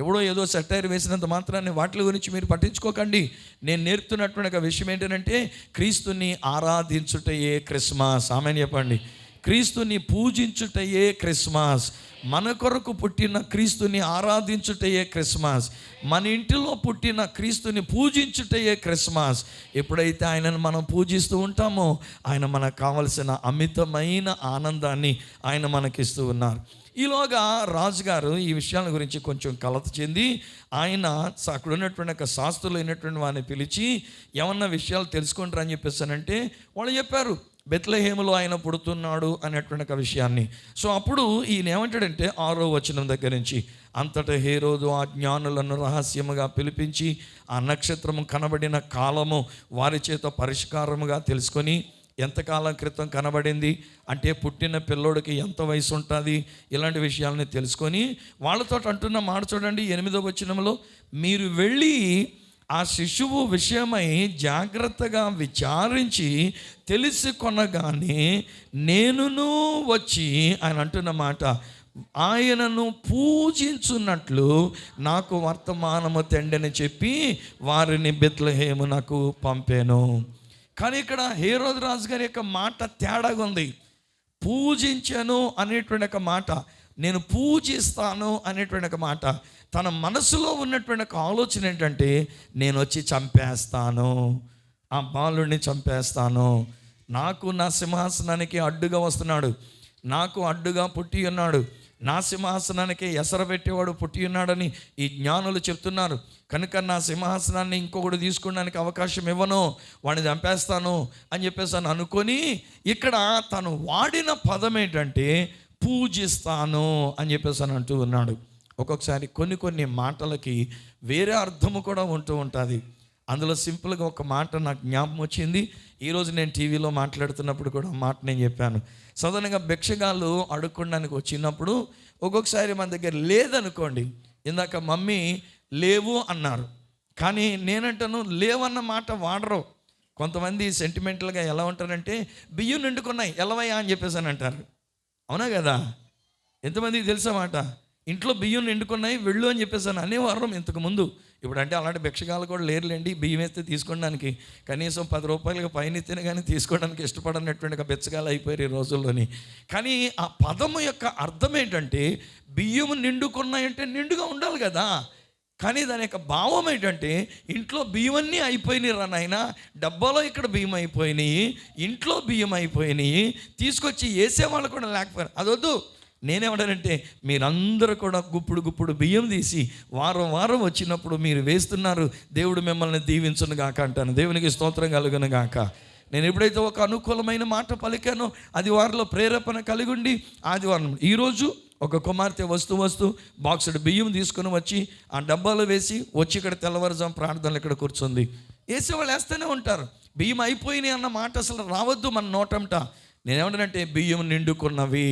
B: ఎవడో ఏదో సెటైర్ వేసినంత మాత్రాన్ని వాటి గురించి మీరు పట్టించుకోకండి. నేను నేర్పుతున్నటువంటి ఒక విషయం ఏంటంటే, క్రీస్తుని ఆరాధించుటయే క్రిస్మస్. ఆమె చెప్పండి. క్రీస్తుని పూజించుటయే క్రిస్మస్. మన కొరకు పుట్టిన క్రీస్తుని ఆరాధించుటయే క్రిస్మస్. మన ఇంటిలో పుట్టిన క్రీస్తుని పూజించుటయే క్రిస్మస్. ఎప్పుడైతే ఆయనను మనం పూజిస్తూ ఉంటామో ఆయన మనకు కావలసిన అమితమైన ఆనందాన్ని ఆయన మనకిస్తూ ఉన్నారు. ఈలోగా రాజుగారు ఈ విషయాల గురించి కొంచెం కలత చెంది ఆయన అక్కడ ఉన్నటువంటి ఒక శాస్త్రులు అయినటువంటి వారిని పిలిచి ఏమన్నా విషయాలు తెలుసుకుంటారని చెప్పేసానంటే వాళ్ళు చెప్పారు, బెత్లెహేములో ఆయన పుడుతున్నాడు అనేటువంటి ఒక విషయాన్ని. సో అప్పుడు ఈయన ఏమంటాడంటే 6వ వచనం దగ్గర నుంచి, అంతటా హేరోదు ఆ జ్ఞానులను రహస్యముగా పిలిపించి ఆ నక్షత్రము కనబడిన కాలము వారి చేత పరిష్కారముగా తెలుసుకొని, ఎంతకాలం క్రితం కనబడింది అంటే పుట్టిన పిల్లోడికి ఎంత వయసు ఉంటుంది, ఇలాంటి విషయాలని తెలుసుకొని వాళ్ళతో అంటున్న మాట చూడండి 8వ వచనంలో, మీరు వెళ్ళి ఆ శిశువు విషయమై జాగ్రత్తగా విచారించి తెలుసుకొనగానే నేనును వచ్చి, ఆయన అంటున్న మాట, ఆయనను పూజించున్నట్లు నాకు వర్తమానము తెండని చెప్పి వారిని బెత్లెహేమునకు పంపాను. కానీ ఇక్కడ హేరోదు రాజు గారి యొక్క మాట తేడాగా ఉంది. పూజించను అనేటువంటి ఒక మాట, నేను పూజిస్తాను అనేటువంటి ఒక మాట, తన మనసులో ఉన్నటువంటి ఒక ఆలోచన ఏంటంటే నేను వచ్చి చంపేస్తాను, ఆ బాలుడిని చంపేస్తాను, నాకు నా సింహాసనానికి అడ్డుగా వస్తున్నాడు, నాకు అడ్డుగా పుట్టి ఉన్నాడు, నా సింహాసనానికి ఎసర పెట్టేవాడు పుట్టి ఉన్నాడని ఈ జ్ఞానులు చెప్తున్నారు, కనుక నా సింహాసనాన్ని ఇంకొకటి తీసుకోవడానికి అవకాశం ఇవ్వను, వాడిని చంపేస్తాను అని చెప్పేసి అని అనుకొని, ఇక్కడ తను వాడిన పదం ఏంటంటే పూజిస్తాను అని చెప్పేసి అని అంటూ ఉన్నాడు. ఒక్కొక్కసారి కొన్ని మాటలకి వేరే అర్థము కూడా ఉంటూ ఉంటుంది. అందులో సింపుల్గా ఒక మాట నాకు జ్ఞాపకం వచ్చింది. ఈరోజు నేను టీవీలో మాట్లాడుతున్నప్పుడు కూడా మాట నేను చెప్పాను. సాధారణంగా భిక్షగాళ్ళు అడుక్కోవడానికి వచ్చినప్పుడు ఒక్కొక్కసారి మన దగ్గర లేదనుకోండి, ఇందాక మమ్మీ లేవు అన్నారు, కానీ నేనంటాను లేవన్న మాట వాడరు. కొంతమంది సెంటిమెంటల్గా ఎలా ఉంటారంటే బియ్యం నిండుకున్నాయి ఎలవయ్యా అని చెప్పేసి అని అంటారు. అవునా కదా? ఎంతమందికి తెలుసా మాట, ఇంట్లో బియ్యం నిండుకున్నాయి వెళ్ళు అని చెప్పేసాను అనేవారు ఇంతకు ముందు. ఇప్పుడు అంటే అలాంటి భిక్షగాలు కూడా లేరులేండి, బియ్యం వేస్తే తీసుకోవడానికి కనీసం 10 రూపాయలకు పైన ఇస్తేనే కానీ తీసుకోవడానికి ఇష్టపడనటువంటి ఒక బెచ్చగాలు అయిపోయారు ఈ రోజుల్లోని. కానీ ఆ పదము యొక్క అర్థం ఏంటంటే బియ్యం నిండుకున్నాయంటే నిండుగా ఉండాలి కదా, కానీ దాని యొక్క భావం ఏంటంటే ఇంట్లో బియ్యమన్నీ అయిపోయినాయి రా నాయన, డబ్బాలో ఇక్కడ బియ్యం అయిపోయినాయి, ఇంట్లో బియ్యం అయిపోయినాయి, తీసుకొచ్చి వేసేవాళ్ళు కూడా లేకపోయారు. అదొద్దు, నేనేమంటానంటే మీరందరూ కూడా గుప్పుడు బియ్యం తీసి వారం వచ్చినప్పుడు మీరు వేస్తున్నారు, దేవుడు మిమ్మల్ని దీవించును గాక అంటాను. దేవునికి స్తోత్రం కలుగును గాక. నేను ఎప్పుడైతే ఒక అనుకూలమైన మాట పలికానో అది వారిలో ప్రేరేపణ కలిగి ఉండి, ఆదివారం ఈరోజు ఒక కుమార్తె వస్తూ బాక్సుడు బియ్యం తీసుకుని వచ్చి ఆ డబ్బాలో వేసి వచ్చి ఇక్కడ తెల్లవారుజాము ప్రార్థనలు ఇక్కడ కూర్చుంది. వేసేవాళ్ళు వేస్తూనే ఉంటారు. బియ్యం అయిపోయినాయి అన్న మాట అసలు రావద్దు మన నోటంట. నేనేమంటానంటే బియ్యం నిండుకున్నవి.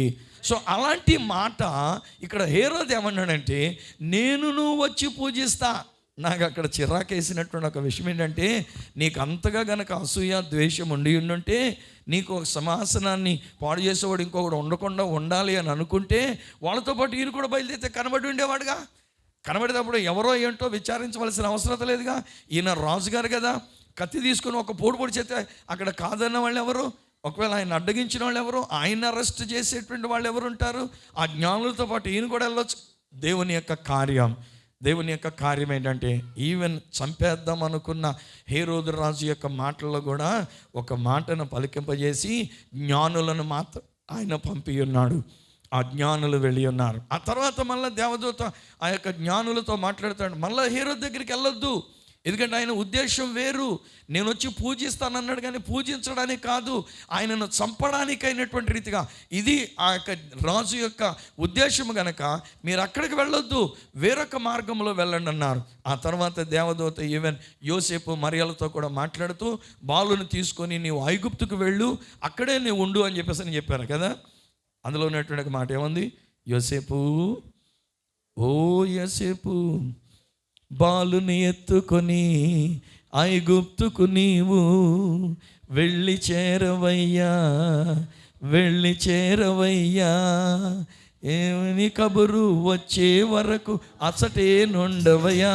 B: సో అలాంటి మాట ఇక్కడ హేరోదు ఏమన్నాడంటే నేను వచ్చి పూజిస్తా. నాకు అక్కడ చిరాకేసినటువంటి ఒక విషయం ఏంటంటే, నీకు అంతగా గనక అసూయ ద్వేషం ఉంటే నీకు ఒక సింహాసనాన్ని పాడు చేసేవాడు ఇంకొకటి ఉండకుండా ఉండాలి అని అనుకుంటే వాళ్ళతో పాటు ఈయన కూడా బయలుదేరితే కనబడి ఉండేవాడుగా. కనబడేటప్పుడు ఎవరో ఏంటో విచారించవలసిన అవసరం లేదుగా. ఈయన రాజుగారు కదా, కత్తి తీసుకుని ఒక పొడి చేస్తే అక్కడ కాదన్న వాళ్ళు ఎవరు, ఒకవేళ ఆయన అడ్డగించిన వాళ్ళు ఎవరు, ఆయన అరెస్ట్ చేసేటువంటి వాళ్ళు ఎవరు ఉంటారు? ఆ జ్ఞానులతో పాటు ఈయన కూడా వెళ్ళొచ్చు. దేవుని యొక్క కార్యం ఏంటంటే ఈవెన్ చంపేద్దాం అనుకున్న హేరోదు రాజు యొక్క మాటల్లో కూడా ఒక మాటను పలికింపజేసి జ్ఞానులను మాత్రం ఆయన పంపి ఉన్నాడు. ఆ జ్ఞానులు వెళ్ళి ఉన్నారు. ఆ తర్వాత మళ్ళీ దేవదూత ఆ యొక్క జ్ఞానులతో మాట్లాడతాడు, మళ్ళీ హేరోదు దగ్గరికి వెళ్ళొద్దు, ఎందుకంటే ఆయన ఉద్దేశం వేరు. నేను వచ్చి పూజిస్తానన్నాడు, కానీ పూజించడానికి కాదు, ఆయనను చంపడానికి అయినటువంటి రీతిగా ఇది ఆ యొక్క రాజు యొక్క ఉద్దేశం గనక మీరు అక్కడికి వెళ్ళొద్దు, వేరొక మార్గంలో వెళ్ళండి అన్నారు. ఆ తర్వాత దేవదూత ఈవెన్ యోసేపు మరియలతో కూడా మాట్లాడుతూ బాలుని తీసుకొని నీవు ఐగుప్తుకు వెళ్ళు, అక్కడే నీవు ఉండు అని చెప్పేసి అని చెప్పారు కదా. అందులో ఉన్నటువంటి మాట ఏముంది, యోసేపు బాలుని ఎత్తుకొని ఐగుప్తుకు నీవు వెళ్ళి చేరవయ్యా, ఏమని కబురు వచ్చే వరకు అచ్చటే నుండవయ్యా,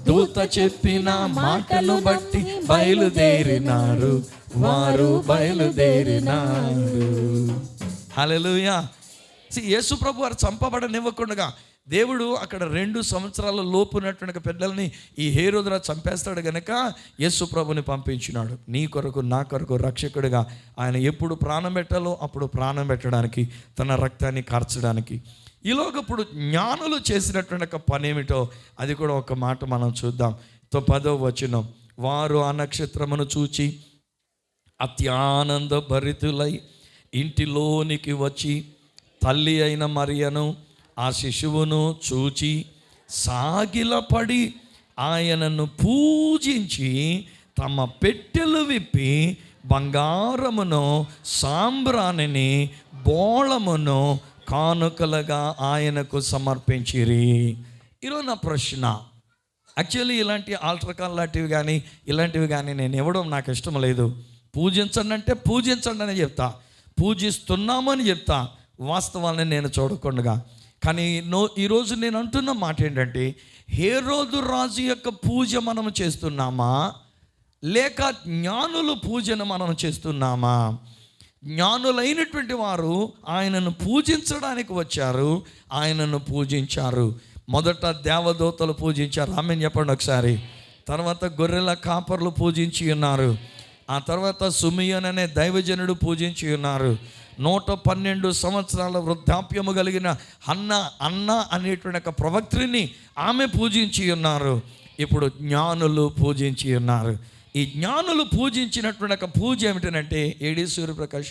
B: దూత చెప్పిన మాటను బట్టి బయలుదేరినారు. హల్లెలూయా. యేసు ప్రభు వారు చంపబడనివ్వకుండా దేవుడు అక్కడ 2 సంవత్సరాల లోపు ఉన్నటువంటి పిల్లల్ని ఈ హేరోదు రాజు చంపేస్తాడు గనక యేసు ప్రభుని పంపించినాడు. నీ కొరకు నా కొరకు రక్షకుడిగా ఆయన ఎప్పుడు ప్రాణం పెట్టాలో అప్పుడు ప్రాణం పెట్టడానికి, తన రక్తాన్ని కార్చడానికి. ఈలోగప్పుడు జ్ఞానులు చేసినటువంటి ఒక పని ఏమిటో అది కూడా ఒక మాట మనం చూద్దాం. 10వ వచనం, వారు ఆ నక్షత్రమును చూచి అత్యానంద భరితులై ఇంటిలోనికి వచ్చి తల్లి అయిన మరియను ఆ శిశువును చూచి సాగిలపడి ఆయనను పూజించి తమ పెట్టెలు విప్పి బంగారమును సాంబ్రాణిని బోళమును కానుకలుగా ఆయనకు సమర్పించిరి. ఈరోజు నా ప్రశ్న, యాక్చువల్లీ ఇలాంటి ఆల్టర్ కాల్ లాంటివి కానీ ఇలాంటివి కానీ నేను ఇవ్వడం నాకు ఇష్టం లేదు. పూజించండి అంటే పూజించండి అని చెప్తా, పూజిస్తున్నామని చెప్తా, వాస్తవాన్ని నేను చూడకుండా. కానీ ఈరోజు నేను అంటున్న మాట ఏంటంటే, హేరోదు రాజు యొక్క పూజ మనం చేస్తున్నామా లేక జ్ఞానుల పూజను మనం చేస్తున్నామా? జ్ఞానులైనటువంటి వారు ఆయనను పూజించడానికి వచ్చారు, ఆయనను పూజించారు. మొదట దేవదూతలు పూజించారు, ఆమెను చెప్పండి ఒకసారి. తర్వాత గొర్రెల కాపర్లు పూజించి ఉన్నారు. ఆ తర్వాత సుమియోన్ అనే దైవజనుడు పూజించి ఉన్నారు. 112 సంవత్సరాల వృద్ధాప్యము కలిగిన అన్న అనేటువంటి ఒక ప్రవక్త్రిని ఆమె పూజించి ఉన్నారు. ఇప్పుడు జ్ఞానులు పూజించి ఉన్నారు. ఈ జ్ఞానులు పూజించినటువంటి ఒక పూజ ఏమిటనంటే, ఏడి సూర్యప్రకాష్,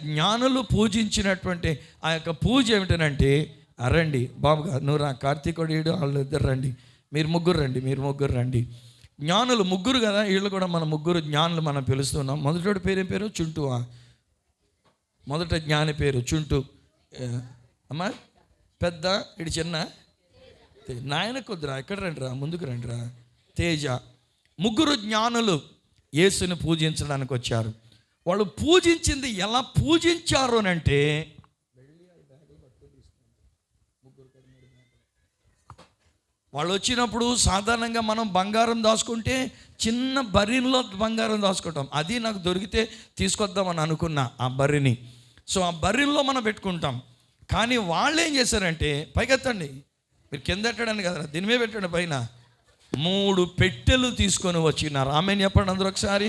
B: జ్ఞానులు పూజించినటువంటి ఆ యొక్క పూజ ఏమిటనంటే, రండి బాబు గారు, నువ్వు రా, కార్తీకుడు వాళ్ళు ఇద్దరు రండి, మీరు ముగ్గురు రండి. జ్ఞానులు ముగ్గురు కదా, వీళ్ళు కూడా మన ముగ్గురు జ్ఞానులు మనం పిలుస్తున్నాం. మొదటి పేరు ఏం పేరు? చుంటువా? మొదట జ్ఞాని పేరు చుంటు. అమ్మా పెద్ద, ఇటు చిన్న, నాయన కొద్దిరా, ఎక్కడ రండిరా, ముందుకు రండిరా, తేజ. ముగ్గురు జ్ఞానులు యేసుని పూజించడానికి వచ్చారు. వాళ్ళు పూజించింది ఎలా పూజించారు అని అంటే, వాళ్ళు వచ్చినప్పుడు సాధారణంగా మనం బంగారం దాచుకుంటే చిన్న బర్రెలో బంగారం దాచుకుంటాం. అది నాకు దొరికితే తీసుకొద్దామని అనుకున్నా ఆ బర్రెని. సో ఆ బర్రెలో మనం పెట్టుకుంటాం. కానీ వాళ్ళు ఏం చేశారంటే, పైకెత్తండి, మీరు కింద పెట్టడానికి కదా, దీని మీద పెట్టండి, పైన 3 పెట్టెలు తీసుకొని వచ్చినారు. ఆమెను చెప్పండి అందరూ ఒకసారి.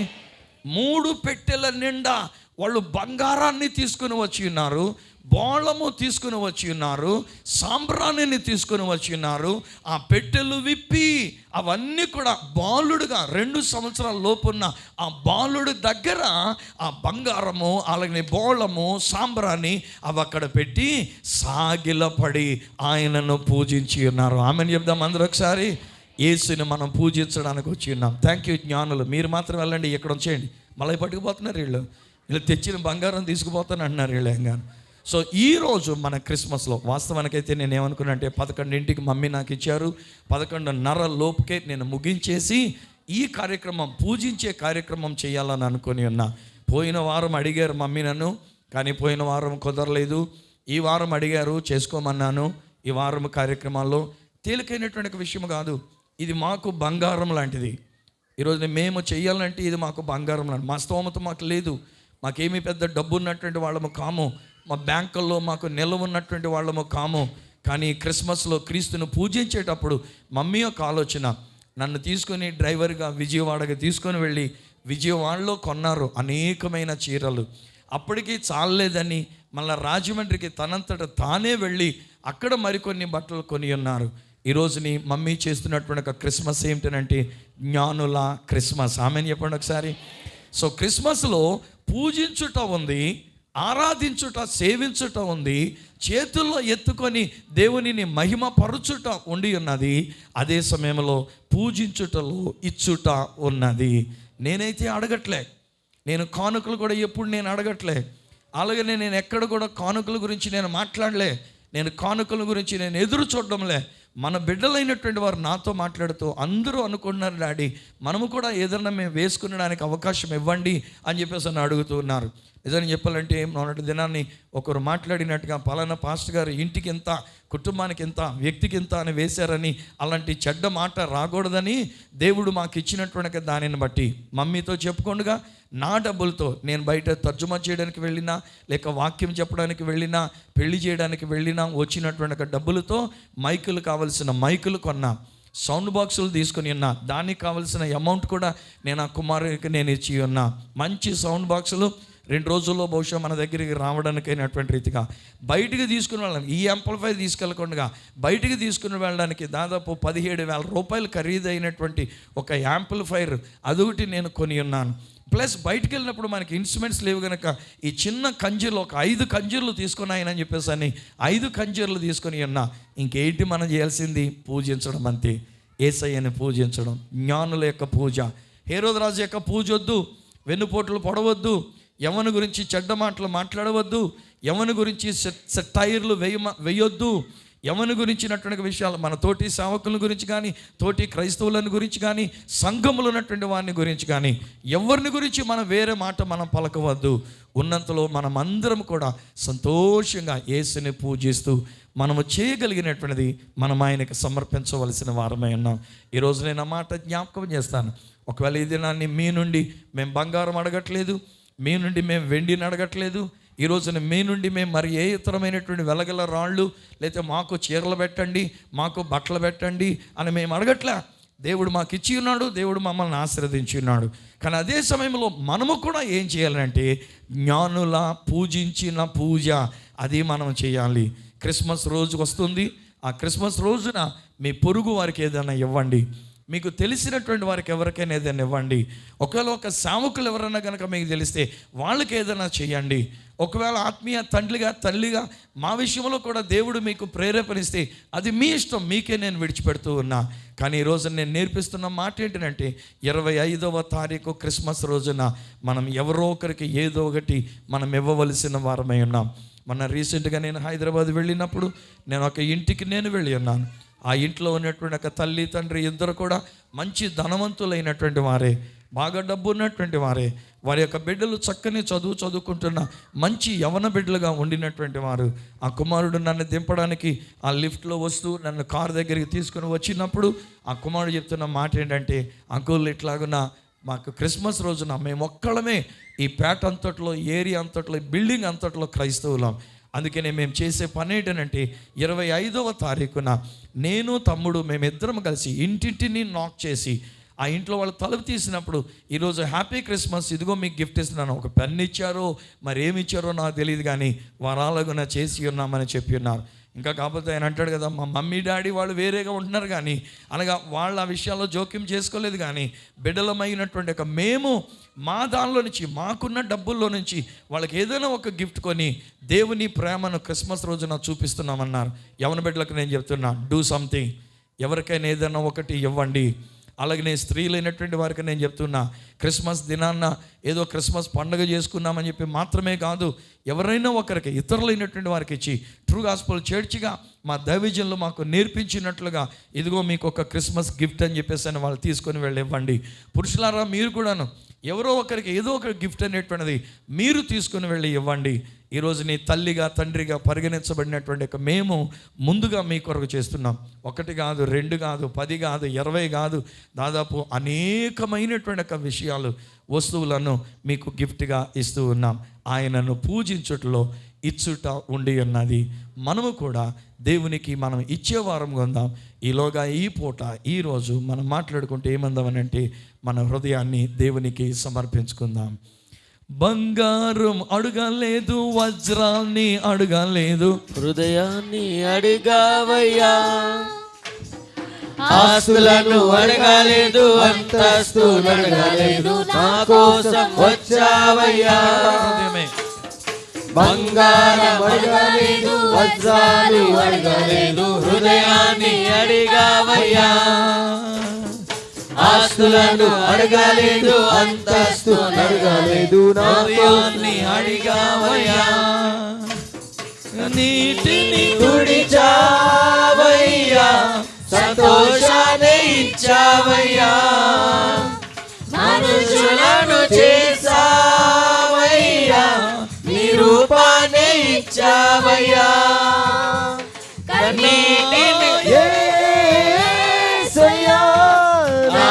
B: 3 పెట్టెల నిండా వాళ్ళు బంగారాన్ని తీసుకుని వచ్చి ఉన్నారు, బోళము తీసుకుని వచ్చి ఉన్నారు, సాంబ్రాణిని తీసుకుని వచ్చి ఉన్నారు. ఆ పెట్టెలు విప్పి అవన్నీ కూడా బాలుడుగా 2 సంవత్సరాల లోపున్న ఆ బాలుడు దగ్గర ఆ బంగారము అలాగే బోళము సాంబ్రాణి అవి అక్కడ పెట్టి సాగిలపడి ఆయనను పూజించి ఉన్నారు. ఆమెను చెప్దాం అందరూ ఒకసారి. యేసుని మనం పూజించడానికి వచ్చి ఉన్నాం. థ్యాంక్ యూ జ్ఞానులు. మీరు మాత్రం వెళ్ళండి, ఇక్కడ ఉంచేయండి. మళ్ళీ పట్టుకుపోతున్నారు వీళ్ళు తెచ్చిన బంగారం తీసుకుపోతాను అంటున్నారు వీళ్ళు ఏం. సో ఈరోజు మన క్రిస్మస్లో వాస్తవానికైతే నేను ఏమనుకున్నా అంటే, 11ంటికి మమ్మీ నాకు ఇచ్చారు, 11:30 లోపుకే నేను ముగించేసి ఈ కార్యక్రమం, పూజించే కార్యక్రమం చేయాలని అనుకుని ఉన్నా. పోయిన వారం అడిగారు మమ్మీ నన్ను, కానీ పోయిన వారం కుదరలేదు. ఈ వారం అడిగారు, చేసుకోమన్నాను. ఈ వారం కార్యక్రమాల్లో తేలికైనటువంటి విషయం కాదు, ఇది మాకు బంగారం లాంటిది. ఈరోజు మేము చేయాలంటే ఇది మాకు బంగారం లాంటి. మా స్తోమత మాకు లేదు, మాకేమీ పెద్ద డబ్బు ఉన్నటువంటి వాళ్ళము కాము, మా బ్యాంకుల్లో మాకు నిల్వ ఉన్నటువంటి వాళ్ళము కాము. కానీ క్రిస్మస్లో క్రీస్తును పూజించేటప్పుడు మమ్మీ యొక్క ఆలోచన, నన్ను తీసుకొని డ్రైవర్గా విజయవాడకి తీసుకొని వెళ్ళి విజయవాడలో కొన్నారు అనేకమైన చీరలు. అప్పటికి చాలలేదని మళ్ళీ రాజమండ్రికి తనంతట తానే వెళ్ళి అక్కడ మరికొన్ని బట్టలు కొని ఉన్నారు. ఈరోజుని మమ్మీ చేస్తున్నటువంటి ఒక క్రిస్మస్ ఏమిటనంటే, జ్ఞానుల క్రిస్మస్. ఆమెను చెప్పండి ఒకసారి. సో క్రిస్మస్లో పూజించుట ఉంది, ఆరాధించుట, సేవించుట ఉంది, చేతుల్లో ఎత్తుకొని దేవునిని మహిమపరచుట ఉండి ఉన్నది. అదే సమయంలో పూజించుటలో ఇచ్చుట ఉన్నది. నేనైతే అడగట్లే, నేను కానుకలు కూడా ఎప్పుడు నేను అడగట్లే. అలాగే నేను ఎక్కడ కూడా కానుకల గురించి నేను మాట్లాడలే, నేను కానుకల గురించి నేను ఎదురు చూడడంలే. మన బిడ్డలైనటువంటి వారు నాతో మాట్లాడుతూ అందరూ అనుకుంటున్నారు, డాడీ మనము కూడా ఏదన్నా మేము వేసుకునడానికి అవకాశం ఇవ్వండి అని చెప్పేసి అని అడుగుతూ ఉన్నారు. నిజంగా చెప్పాలంటే మొన్నటి దినాన్ని ఒకరు మాట్లాడినట్టుగా, పలానా పాస్టర్ గారు ఇంటికి ఎంత, కుటుంబానికి ఎంత, వ్యక్తికి ఎంత అని వేశారని, అలాంటి చెడ్డ మాట రాకూడదని దేవుడు మాకు ఇచ్చినటువంటి దానిని బట్టి మమ్మీతో చెప్పుకోండుగా, నా డబ్బులతో నేను బయట తర్జుమా చేయడానికి వెళ్ళినా, లేక వాక్యం చెప్పడానికి వెళ్ళినా, పెళ్లి చేయడానికి వెళ్ళినా వచ్చినటువంటి డబ్బులతో మైకులు కావలసిన మైకులు కొన్నా, సౌండ్ బాక్సులు తీసుకుని ఉన్నా, దానికి కావలసిన అమౌంట్ కూడా నేను ఆ కుమారుడికి నేను ఇచ్చి ఉన్నా. మంచి సౌండ్ బాక్సులు 2 రోజుల్లో బహుశా మన దగ్గరికి రావడానికైనటువంటి రీతిగా బయటికి తీసుకుని వెళ్ళడానికి, ఈ యాంప్లిఫైర్ తీసుకెళ్ళకుండా బయటికి తీసుకుని వెళ్ళడానికి దాదాపు 17,000 రూపాయలు ఖరీదైనటువంటి ఒక యాంప్లిఫైర్ అదొకటి నేను కొని ఉన్నాను. ప్లస్ బయటికి వెళ్ళినప్పుడు మనకి ఇన్స్ట్రుమెంట్స్ లేవు కనుక ఈ చిన్న కంజీర్లు ఒక 5 కంజీర్లు తీసుకుని ఆయన అని చెప్పేసి అని 5 కంజీర్లు తీసుకొని ఉన్నా. ఇంకేంటి మనం చేయాల్సింది? పూజించడం అంతే. యేసయ్యని పూజించడం, జ్ఞానుల యొక్క పూజ. హేరోదు రాజు యొక్క పూజ వద్దు, వెన్నుపోట్లు పొడవద్దు, యవను గురించి చెడ్డ మాటలు మాట్లాడవద్దు, యవను గురించి సెటైర్లు వేయొద్దు, యవను గురించినటువంటి విషయాలు మన తోటి సేవకుల గురించి కానీ, తోటి క్రైస్తవులను గురించి కానీ, సంఘములు ఉన్నటువంటి వారిని గురించి కానీ, ఎవరిని గురించి మనం వేరే మాట మనం పలకవద్దు. ఉన్నంతలో మనం అందరం కూడా సంతోషంగా యేసుని పూజిస్తూ మనము చేయగలిగినటువంటిది మనం ఆయనకు సమర్పించవలసిన వారమై ఉన్నాం. ఈరోజు నేను ఆ మాట జ్ఞాపకం చేస్తాను. ఒకవేళ ఈ దినాన్ని మీ నుండి మేము బంగారం అడగట్లేదు, మీ నుండి మేము వెండిని అడగట్లేదు, ఈ రోజున మీ నుండి మేము మరి ఏ ఇతరమైనటువంటి వెలగల రాళ్ళు లేకపోతే మాకు చీరలు పెట్టండి, మాకు బట్టలు పెట్టండి అని మేము అడగట్లే. దేవుడు మాకు ఇచ్చి ఉన్నాడు, దేవుడు మమ్మల్ని ఆశీర్వదించి ఉన్నాడు. కానీ అదే సమయంలో మనము కూడా ఏం చేయాలంటే జ్ఞానుల పూజించిన పూజ అది మనం చేయాలి. క్రిస్మస్ రోజు వస్తుంది. ఆ క్రిస్మస్ రోజున మీ పొరుగు వారికి ఏదైనా ఇవ్వండి, మీకు తెలిసినటువంటి వారికి ఎవరికైనా ఏదైనా ఇవ్వండి. ఒకవేళ ఒక సేవకులు ఎవరైనా కనుక మీకు తెలిస్తే వాళ్ళకి ఏదైనా చేయండి. ఒకవేళ ఆత్మీయ తల్లిగా మా విషయంలో కూడా దేవుడు మీకు ప్రేరేపణిస్తే అది మీ ఇష్టం, మీకే నేను విడిచిపెడుతూ ఉన్నా. కానీ ఈరోజు నేను నేర్పిస్తున్న మాట ఏంటంటే 25వ తారీఖు క్రిస్మస్ రోజున మనం ఎవరో ఒకరికి ఏదో ఒకటి మనం ఇవ్వవలసిన వారమై ఉన్నాం. మొన్న రీసెంట్గా నేను హైదరాబాద్ వెళ్ళినప్పుడు నేను ఒక ఇంటికి నేను వెళ్ళి ఉన్నాను. ఆ ఇంట్లో ఉన్నటువంటి ఒక తల్లి తండ్రి ఇద్దరు కూడా మంచి ధనవంతులైనటువంటి వారే, బాగా డబ్బు ఉన్నటువంటి వారే. వారి యొక్క బిడ్డలు చక్కని చదువుకుంటున్న మంచి యవన బిడ్డలుగా ఉండినటువంటి వారు. ఆ కుమారుడు నన్ను దింపడానికి ఆ లిఫ్ట్లో వస్తూ నన్ను కారు దగ్గరికి తీసుకుని వచ్చినప్పుడు ఆ కుమారుడు చెప్తున్న మాట ఏంటంటే, అంకుల్ ఇట్లాగున్న మాకు క్రిస్మస్ రోజున మేము ఒక్కళ్ళమే ఈ పేట అంతట్లో, ఏరియా అంతట్లో, బిల్డింగ్ అంతట్లో క్రైస్తవులం. అందుకనే మేము చేసే పని ఏంటంటే 25వ తారీఖున నేను తమ్ముడు మేమిద్దరం కలిసి ఇంటింటిని నాక్ చేసి ఆ ఇంట్లో వాళ్ళు తలుపు తీసినప్పుడు ఈరోజు హ్యాపీ క్రిస్మస్, ఇదిగో మీకు గిఫ్ట్ ఇస్తున్నాను. ఒక పెన్ ఇచ్చారో మరి ఏమి ఇచ్చారో నాకు తెలియదు, కానీ వారాలుగా చేసి ఉన్నామని చెప్పి ఉన్నారు. ఇంకా కాకపోతే ఆయన అంటాడు కదా, మా మమ్మీ డాడీ వాళ్ళు వేరేగా ఉంటున్నారు కానీ అనగా వాళ్ళ ఆ విషయాల్లో జోక్యం చేసుకోలేదు. కానీ బిడ్డలమైనటువంటి ఒక మేము మా దానిలో నుంచి మాకున్న డబ్బుల్లో నుంచి వాళ్ళకి ఏదైనా ఒక గిఫ్ట్ కొని దేవుని ప్రేమను క్రిస్మస్ రోజున చూపిస్తున్నామన్నారు. యవన బిడ్డలకు నేను చెప్తున్నా, డూ సంథింగ్. ఎవరికైనా ఏదైనా ఒకటి ఇవ్వండి. అలాగనే స్త్రీలైనటువంటి వారికి నేను చెప్తున్నా, క్రిస్మస్ దినాన్న ఏదో క్రిస్మస్ పండుగ చేసుకున్నామని చెప్పి మాత్రమే కాదు, ఎవరైనా ఒకరికి ఇతరులైనటువంటి వారికి ఇచ్చి ట్రూ గాస్పుల్ చర్చిగా మా దైవజనులు మాకు నేర్పించినట్లుగా ఇదిగో మీకు ఒక క్రిస్మస్ గిఫ్ట్ అని చెప్పేసి అని వాళ్ళు తీసుకొని వెళ్ళి ఇవ్వండి. పురుషులారా మీరు కూడాను ఎవరో ఒకరికి ఏదో ఒక గిఫ్ట్ అనేటువంటిది మీరు తీసుకుని వెళ్ళి ఇవ్వండి. ఈరోజు నీ తల్లిగా తండ్రిగా పరిగణించబడినటువంటి మేము ముందుగా మీ కొరకు చేస్తున్నాం. 1 కాదు, 2 కాదు, 10 కాదు, 20 కాదు, దాదాపు అనేకమైనటువంటి ఒక విషయాలు, వస్తువులను మీకు గిఫ్ట్గా ఇస్తూ ఉన్నాం. ఆయనను పూజించుటలో ఇచ్చుట ఉండి ఉన్నది. మనము కూడా దేవునికి మనం ఇచ్చేవారంగా ఉందాం. ఈలోగా ఈ పూట ఈరోజు మనం మాట్లాడుకుంటే ఏమందామనంటే మన హృదయాన్ని దేవునికి సమర్పించుకుందాం. బంగారం అడగలేదు, వజ్రాన్ని అడగలేదు,
C: హృదయాన్ని అడిగావయ్యా. ఆస్తులను అడగలేదు, అంతస్తులు అడగలేదు, నా కోసం వచ్చావయ్యా. బంగారం అడగలేదు, వజ్రాలు అడగలేదు, హృదయాన్ని అడిగావయ్యా. ఆస్తులను అడగలేదు, అంతస్తులు అడగలేదు, నా కోసం అడిగావయ్యా. నీటిని తుడిచావయ్యా, సంతోషాన్ని ఇచ్చావయ్యా. మనుషులను చేసావయ్యా, నీ రూపాన్ని ఇచ్చావయ్యా. కన్నీటిని యేసయ్యా, నా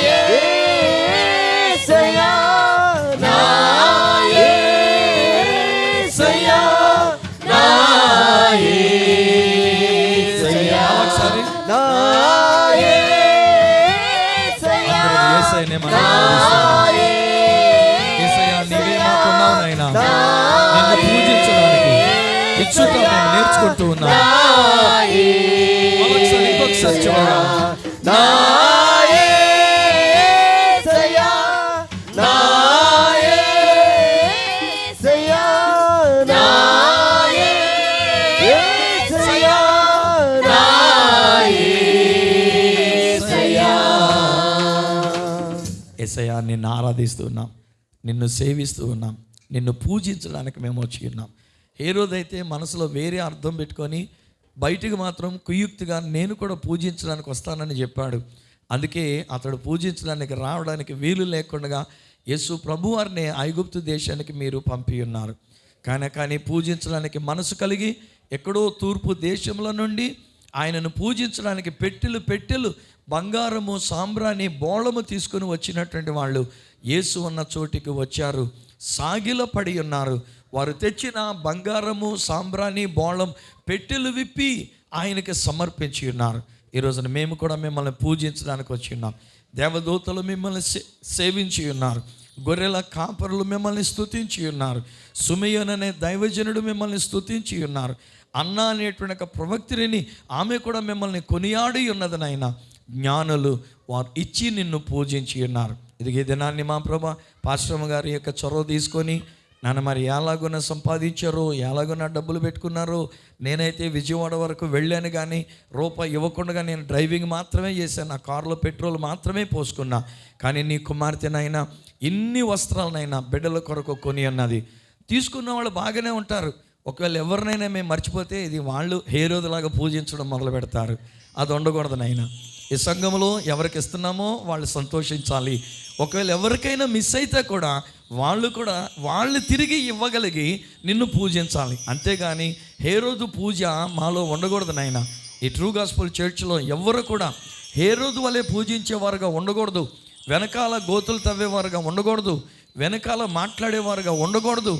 C: యేసయ్యా, నా యేసయ్యా, నా యేసయ్యా, నా యేసయ్యా,
B: యేసయ్యనే మనం యేసయ్యా నీవే మాకున్నావు ఇచ్చుట మేము నేర్చుకుంటూ ఉన్నాం. ఒకసారి ఇంకొకసారి చూడండి.
C: నా యేసయ్యా, నా యేసయ్యా, నా యేసయ్యా, నా యేసయ్యా.
B: యేసయ్యా, నిన్ను ఆరాధిస్తూ ఉన్నాం, నిన్ను సేవిస్తూ ఉన్నాం, నిన్ను పూజించడానికి మేము వచ్చి ఉన్నాం. హేరోదైతే మనసులో వేరే అర్థం పెట్టుకొని బయటికి మాత్రం కుయుక్తిగా నేను కూడా పూజించడానికి వస్తానని చెప్పాడు. అందుకే అతడు పూజించడానికి రావడానికి వీలు లేకుండా యేసు ప్రభువారిని ఐగుప్తు దేశానికి మీరు పంపి ఉన్నారు. కానీ పూజించడానికి మనసు కలిగి ఎక్కడో తూర్పు దేశంలో నుండి ఆయనను పూజించడానికి పెట్టెలు బంగారము, సాంబ్రాణి, బోళము తీసుకుని వచ్చినటువంటి వాళ్ళు యేసు ఉన్న చోటికి వచ్చారు, సాగిలపడి ఉన్నారు. వారు తెచ్చిన బంగారము, సాంబ్రాణి, బోళం పెట్టెలు విప్పి ఆయనకి సమర్పించి ఉన్నారు. ఈరోజున మేము కూడా మిమ్మల్ని పూజించడానికి వచ్చి ఉన్నాం. దేవదూతలు మిమ్మల్ని సేవించి ఉన్నారు, గొర్రెల కాపరులు మిమ్మల్ని స్తుతించి ఉన్నారు, సుమయోన్ అనే దైవజనుడు మిమ్మల్ని స్తుతించి ఉన్నారు, అన్న అనేటువంటి ఒక ప్రవక్తిని ఆమె కూడా మిమ్మల్ని కొనియాడి ఉన్నది నాయన. జ్ఞానులు వారు ఇచ్చి నిన్ను పూజించి ఉన్నారు. ఇది ఈ దినాన్ని మా ప్రభా పాశ్రమ గారి యొక్క చొరవ తీసుకొని నన్ను మరి ఎలాగున సంపాదించారో, ఎలాగున డబ్బులు పెట్టుకున్నారో. నేనైతే విజయవాడ వరకు వెళ్ళాను, కానీ రూపాయి ఇవ్వకుండా నేను డ్రైవింగ్ మాత్రమే చేశాను, నా కారులో పెట్రోల్ మాత్రమే పోసుకున్నా. కానీ నీ కుమార్తెనైనా ఇన్ని వస్త్రాలనైనా బిడ్డల కొరకు కొని అన్నది. తీసుకున్న వాళ్ళు బాగానే ఉంటారు, ఒకవేళ ఎవరినైనా మేము మర్చిపోతే ఇది వాళ్ళు హేరోదులాగా పూజించడం మొదలు పెడతారు. అది ఉండకూడదు నాయన. ఈ సంఘంలో ఎవరికి ఇస్తున్నామో వాళ్ళు సంతోషించాలి. ఒకవేళ ఎవరికైనా మిస్ అయితే కూడా వాళ్ళు తిరిగి ఇవ్వగలిగి నిన్ను పూజించాలి. అంతేగాని హేరోదు పూజ మాలో ఉండకూడదు నాయన. ఈ ట్రూ గాస్పుల్ చర్చ్లో ఎవరు కూడా హేరోదు వలె పూజించేవారుగా ఉండకూడదు, వెనకాల గోతులు తవ్వేవారుగా ఉండకూడదు, వెనకాల మాట్లాడేవారుగా ఉండకూడదు.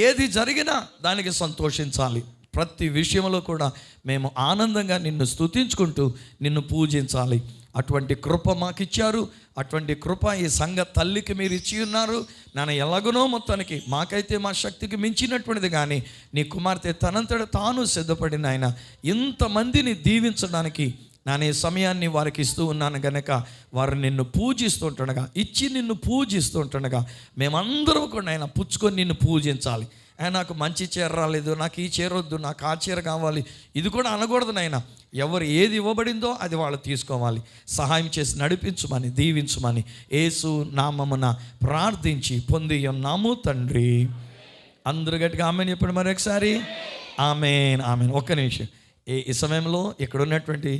B: ఏది జరిగినా దానికి సంతోషించాలి. ప్రతి విషయంలో కూడా మేము ఆనందంగా నిన్ను స్తుతించుకుంటూ నిన్ను పూజించాలి. అటువంటి కృప మాకు ఇచ్చారు. అటువంటి కృప ఈ సంఘ తల్లికి మీరు ఇచ్చి ఉన్నారు. నన్ను ఎలాగనో మొత్తానికి మాకైతే మా శక్తికి మించినటువంటిది, కానీ నీ కుమార్తె తనంతట తాను సిద్ధపడిన ఆయన ఇంతమందిని దీవించడానికి నేను ఈ సమయాన్ని వారికి ఇస్తూ ఉన్నాను గనక వారు నిన్ను పూజిస్తుంటుండగా, ఇచ్చి నిన్ను పూజిస్తుంటుండగా మేమందరం కూడా ఆయన పుచ్చుకొని నిన్ను పూజించాలి. నాకు మంచి చీర రాలేదు, నాకు ఈ చీర వద్దు, నాకు ఆ చీర కావాలి, ఇది కూడా అనకూడదు నాయన. ఎవరు ఏది ఇవ్వబడిందో అది వాళ్ళు తీసుకోవాలి. సహాయం చేసి నడిపించమని, దీవించమని యేసు నామమున ప్రార్థించి పొంది ఉన్నాము తండ్రి. అందరూ గట్టిగా ఆమెన్ చెప్పండి మరొకసారి. Amen, amen. ఒక్క నిమిషం. ఈ సమయంలో ఇక్కడ ఉన్నటువంటి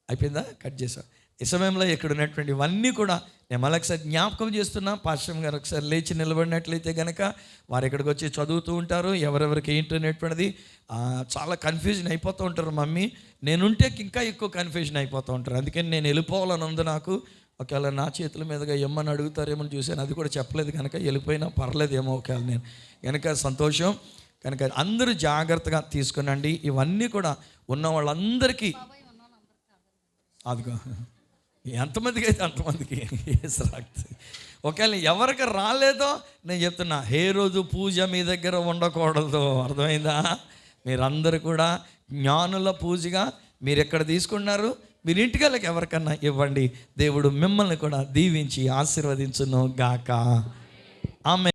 B: అయిపోయిందా? కట్ చేశా. ఈ సమయంలో ఇక్కడ ఉన్నటువంటి ఇవన్నీ కూడా నేను మళ్ళీ ఒకసారి జ్ఞాపకం చేస్తున్నా. పాశ్రం గారు ఒకసారి లేచి నిలబడినట్లయితే కనుక వారు ఇక్కడికి వచ్చి చదువుతూ ఉంటారు. ఎవరెవరికి ఏంటనేటువంటిది చాలా కన్ఫ్యూజన్ అయిపోతూ ఉంటారు. మమ్మీ నేనుంటే ఇంకా ఎక్కువ కన్ఫ్యూజన్ అయిపోతూ ఉంటారు. అందుకని నేను వెళ్ళిపోవాలని ఉంది నాకు. ఒకవేళ నా చేతుల మీదుగా ఎమ్మని అడుగుతారేమో చూశాను, అది కూడా చెప్పలేదు కనుక వెళ్ళిపోయినా పర్లేదేమో. ఒకవేళ నేను కనుక సంతోషం. కనుక అందరూ జాగ్రత్తగా తీసుకునండి. ఇవన్నీ కూడా ఉన్న వాళ్ళందరికీ అదిగో ఎంతమందికి అయితే అంతమందికి ఒకవేళ ఎవరికి రాలేదో నేను చెప్తున్నా, హేరోదు పూజ మీ దగ్గర ఉండకూడదు. అర్థమైందా? మీరందరూ కూడా జ్ఞానుల పూజగా మీరు ఎక్కడ తీసుకున్నారు, మీరు ఇంటికి వెళ్ళక ఎవరికన్నా ఇవ్వండి. దేవుడు మిమ్మల్ని కూడా దీవించి ఆశీర్వదించును గాక. ఆమె.